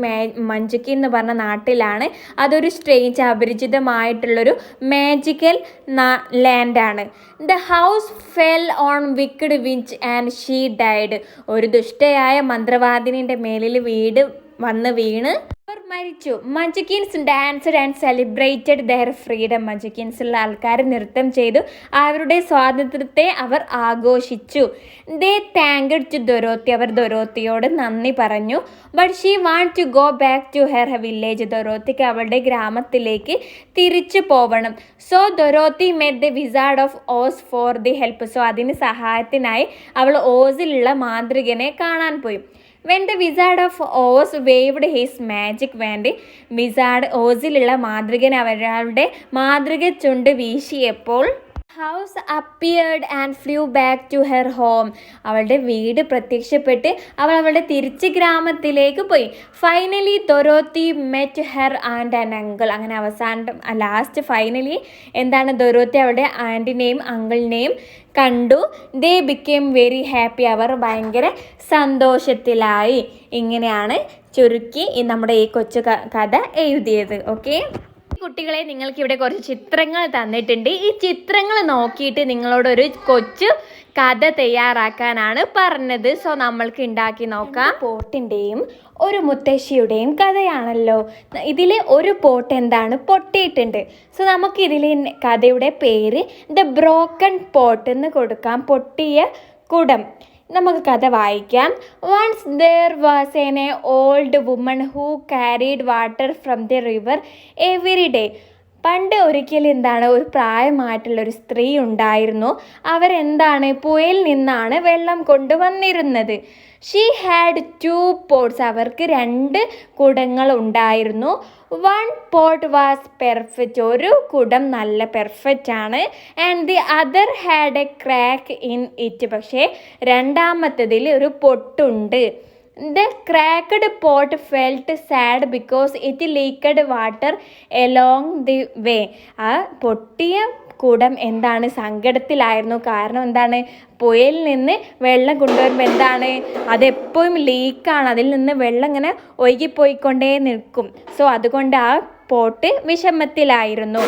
മഞ്ജുക്കിൻ എന്ന് പറഞ്ഞ നാട്ടിലാണ്. അതൊരു സ്ട്രേഞ്ച്, അപരിചിതമായിട്ടുള്ളൊരു മാജിക്കൽ ലാൻഡാണ്. The house fell on wicked witch and she died, ഒരു ദുഷ്ടയായ മന്ത്രവാദിനിയുടെ മേലിൽ വീട് വന്ന് വീണ് അവർ മരിച്ചു. Munchkins danced and celebrated their freedom, മഞ്ജുക്കിൻസുള്ള ആൾക്കാർ നൃത്തം ചെയ്തു, അവരുടെ സ്വാതന്ത്ര്യത്തെ അവർ ആഘോഷിച്ചു. ദേ താങ്ക്ഡ് ടു ഡൊറോത്തി, അവർ ഡൊറോത്തിയോട് നന്ദി പറഞ്ഞു. But she want to go back to her village, ഡൊറോത്തിക്ക് അവളുടെ ഗ്രാമത്തിലേക്ക് തിരിച്ചു പോവണം. So Dorothy met the wizard of Oz for the help, so അതിന് സഹായത്തിനായി അവൾ ഓസിലുള്ള മാന്ത്രികനെ കാണാൻ പോയി. When the wizard of Oz waved his magic wand, wizard ഓസിലുള്ള മാന്ത്രികൻ അവരുടെ മാന്ത്രിക ചുണ്ട് വീശിയപ്പോൾ house appeared and flew back to her home, അവളുടെ വീട് പ്രത്യക്ഷപ്പെട്ട് അവളുടെ തിരിച്ച് ഗ്രാമത്തിലേക്ക് പോയി. Finally Dorothy met her and and uncle, അങ്ങനെ അവസാനം ലാസ്റ്റ് ഫൈനലി എന്താണ്, ഡൊറോത്തി അവളുടെ ആൻറ്റിനെയും അങ്കിളിനെയും കണ്ടു. ദേ ബിക്കേം വെരി ഹാപ്പി, അവർ ഭയങ്കര സന്തോഷത്തിലായി. ഇങ്ങനെയാണ് ചുരുക്കി നമ്മുടെ ഈ കൊച്ചു കഥ എഴുതിയത്. ഓക്കെ കുട്ടികളെ, നിങ്ങൾക്ക് ഇവിടെ കുറച്ച് ചിത്രങ്ങൾ തന്നിട്ടുണ്ട്. ഈ ചിത്രങ്ങൾ നോക്കിയിട്ട് നിങ്ങളോടൊരു കൊച്ചു കഥ തയ്യാറാക്കാനാണ് പറഞ്ഞത്. സോ നമ്മൾക്ക് ഉണ്ടാക്കി നോക്കാം. പോട്ടിൻ്റെയും ഒരു മുത്തശ്ശിയുടെയും കഥയാണല്ലോ. ഇതിൽ ഒരു പോട്ട് എന്താണ്, പൊട്ടിയിട്ടുണ്ട്. സോ നമുക്ക് ഇതിൽ കഥയുടെ പേര് ദ ബ്രോക്കൺ പോട്ട് എന്ന് കൊടുക്കാം, പൊട്ടിയ കുടം. നമുക്ക് കഥ വായിക്കാം. Once there was a old woman who carried water from the river every day. പണ്ട് ഒരിക്കൽ എന്താണ്, ഒരു പ്രായമായിട്ടുള്ളൊരു സ്ത്രീ ഉണ്ടായിരുന്നു. അവരെന്താണ്, പുഴയിൽ നിന്നാണ് വെള്ളം കൊണ്ടുവന്നിരുന്നത്. ഷീ ഹാഡ് 2 pots, അവർക്ക് 2 കുടങ്ങൾ ഉണ്ടായിരുന്നു. 1 pot വാസ് പെർഫെക്റ്റ്, ഒരു കുടം നല്ല പെർഫെക്റ്റ് ആണ്. And the other had a crack in it, പക്ഷേ രണ്ടാമത്തതിൽ ഒരു പൊട്ടുണ്ട്. The cracked pot felt sad because it leaked water along the way. ആ പൊട്ടിയ കുടം എന്താണ്, സങ്കടത്തിലായിരുന്നു. കാരണം എന്താണ്, പുഴയിൽ നിന്ന് വെള്ളം കൊണ്ടുവരുമ്പോൾ എന്താണ്, അതെപ്പോഴും ലീക്കാണ്, അതിൽ നിന്ന് വെള്ളം ഇങ്ങനെ ഒഴുകിപ്പോയിക്കൊണ്ടേ നിൽക്കും. സോ അതുകൊണ്ട് ആ പോട്ട് വിഷമത്തിലായിരുന്നു.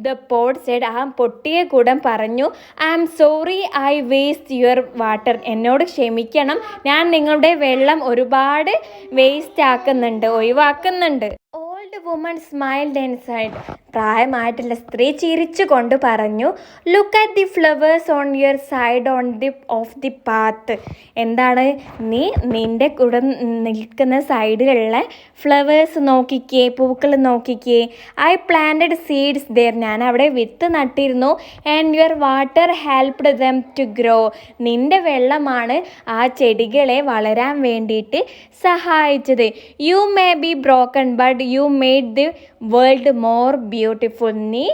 ദ പോട്ട് സെഡ്, ആ പൊട്ടിയ കുടം പറഞ്ഞു, I am sorry I waste your water, എന്നോട് ക്ഷമിക്കണം, ഞാൻ നിങ്ങളുടെ വെള്ളം ഒരുപാട് വേസ്റ്റ് ആക്കുന്നുണ്ട്, ഒഴിവാക്കുന്നുണ്ട്. Old woman smiled and said, പ്രായമായിട്ടുള്ള സ്ത്രീ ചിരിച്ചുകൊണ്ട് പറഞ്ഞു, look at the flowers on your side of the path. എന്താണ്, നീ നിൻ്റെ കൂടെ നിൽക്കുന്ന സൈഡിലുള്ള ഫ്ലവേഴ്സ് നോക്കിക്കേ, പൂക്കൾ നോക്കിക്കേ. ഐ പ്ലാന്റഡ് സീഡ്സ് ദെയർ, ഞാൻ അവിടെ വിത്ത് നട്ടിരുന്നു. And your water helped them to grow, നിൻ്റെ വെള്ളമാണ് ആ ചെടികളെ വളരാൻ വേണ്ടിയിട്ട് സഹായിച്ചത്. You may be broken but you made the world more beautiful. നീ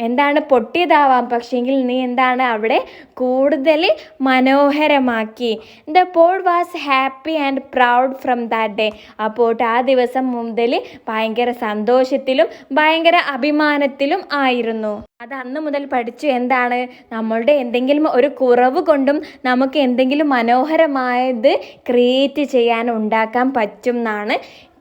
എന്താണ് പൊട്ടിയതാവാം, പക്ഷേങ്കിൽ നീ എന്താണ് അവിടെ കൂടുതൽ മനോഹരമാക്കി. The pot was happy and proud from that day. അപ്പോൾ ആ ദിവസം മുതൽ ഭയങ്കര സന്തോഷത്തിലും ഭയങ്കര അഭിമാനത്തിലും ആയിരുന്നു. അത് അന്ന് മുതൽ പഠിച്ചു. എന്താണ്, നമ്മളുടെ എന്തെങ്കിലും ഒരു കുറവ് കൊണ്ടും നമുക്ക് എന്തെങ്കിലും മനോഹരമായത് ക്രിയേറ്റ് ചെയ്യാൻ ഉണ്ടാക്കാൻ പറ്റും എന്നാണ്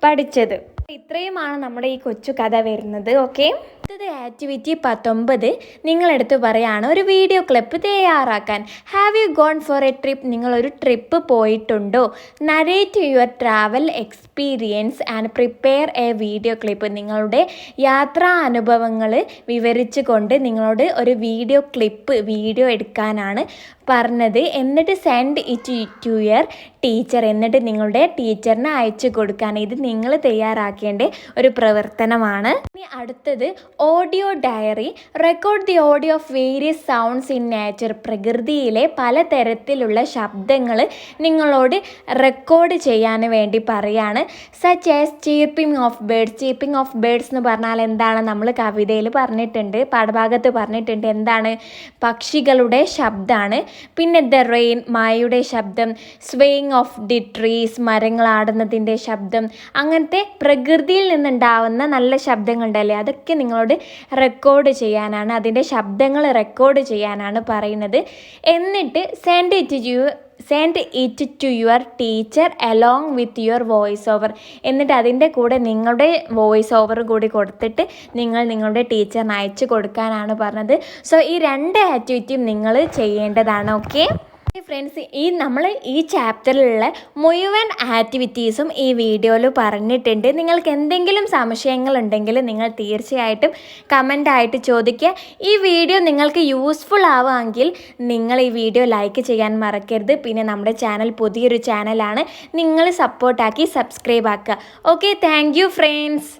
പഠിച്ചത്. ഇത്രയുമാണ് നമ്മുടെ ഈ കൊച്ചു കഥ വരുന്നത്. ഓക്കെ, അടുത്തത് ആക്ടിവിറ്റി 19 നിങ്ങളെടുത്ത് പറയാണ് ഒരു വീഡിയോ ക്ലിപ്പ് തയ്യാറാക്കാൻ. Have you gone for a trip, നിങ്ങളൊരു ട്രിപ്പ് പോയിട്ടുണ്ടോ? Narrate your travel experience and prepare a video clip. നിങ്ങളുടെ യാത്രാ അനുഭവങ്ങൾ വിവരിച്ചു കൊണ്ട് നിങ്ങളോട് ഒരു വീഡിയോ എടുക്കാനാണ് പറഞ്ഞത്. എന്നിട്ട് send it to your teacher, എന്നിട്ട് നിങ്ങളുടെ ടീച്ചറിന് അയച്ചു കൊടുക്കാൻ. ഇത് നിങ്ങൾ തയ്യാറാക്കേണ്ട ഒരു പ്രവർത്തനമാണ്. ഇനി അടുത്തത് audio diary. Record the audio of various sounds in nature. പ്രകൃതിയിലെ പലതരത്തിലുള്ള ശബ്ദങ്ങൾ നിങ്ങളോട് റെക്കോർഡ് ചെയ്യാൻ വേണ്ടി പറയാണ്. Such as chirping of birds. Chirping of birds എന്ന് പറഞ്ഞാൽ എന്താണ്, നമ്മൾ കവിതയിൽ പറഞ്ഞിട്ടുണ്ട്, പാഠഭാഗത്ത് പറഞ്ഞിട്ടുണ്ട്. എന്താണ്, പക്ഷികളുടെ ശബ്ദമാണ്. പിന്നെ ദ റെയിൻ, മഴയുടെ ശബ്ദം. സ്വേയിങ് ഓഫ് ദി ട്രീസ്, മരങ്ങൾ ആടുന്നതിൻ്റെ ശബ്ദം. അങ്ങനത്തെ പ്രകൃതിയിൽ നിന്നുണ്ടാവുന്ന നല്ല ശബ്ദങ്ങളുണ്ടല്ലേ, അതൊക്കെ നിങ്ങളോട് റെക്കോർഡ് ചെയ്യാനാണ്, അതിൻ്റെ ശബ്ദങ്ങൾ റെക്കോർഡ് ചെയ്യാനാണ് പറയുന്നത്. എന്നിട്ട് send it to your teacher along with your voice over. എന്നിട്ട് അതിൻ്റെ കൂടെ നിങ്ങളുടെ വോയിസ് ഓവർ കൂടി കൊടുത്തിട്ട് നിങ്ങളുടെ ടീച്ചറിന് അയച്ചു കൊടുക്കാനാണ് പറഞ്ഞത്. സോ ഈ 2 ആക്ടിവിറ്റിയും നിങ്ങൾ ചെയ്യേണ്ടതാണ്. ഓക്കെ ഫ്രണ്ട്സ്, നമ്മൾ ഈ ചാപ്റ്ററിലുള്ള മുഴുവൻ ആക്ടിവിറ്റീസും ഈ വീഡിയോയിൽ പറഞ്ഞിട്ടുണ്ട്. നിങ്ങൾക്ക് എന്തെങ്കിലും സംശയങ്ങളുണ്ടെങ്കിൽ നിങ്ങൾ തീർച്ചയായിട്ടും കമൻ്റായിട്ട് ചോദിക്കുക. ഈ വീഡിയോ നിങ്ങൾക്ക് യൂസ്ഫുൾ ആവുമെങ്കിൽ നിങ്ങൾ ഈ വീഡിയോ ലൈക്ക് ചെയ്യാൻ മറക്കരുത്. പിന്നെ നമ്മുടെ ചാനൽ പുതിയൊരു ചാനലാണ്, നിങ്ങൾ സപ്പോർട്ടാക്കി സബ്സ്ക്രൈബ് ആക്കുക. Okay, thank you friends.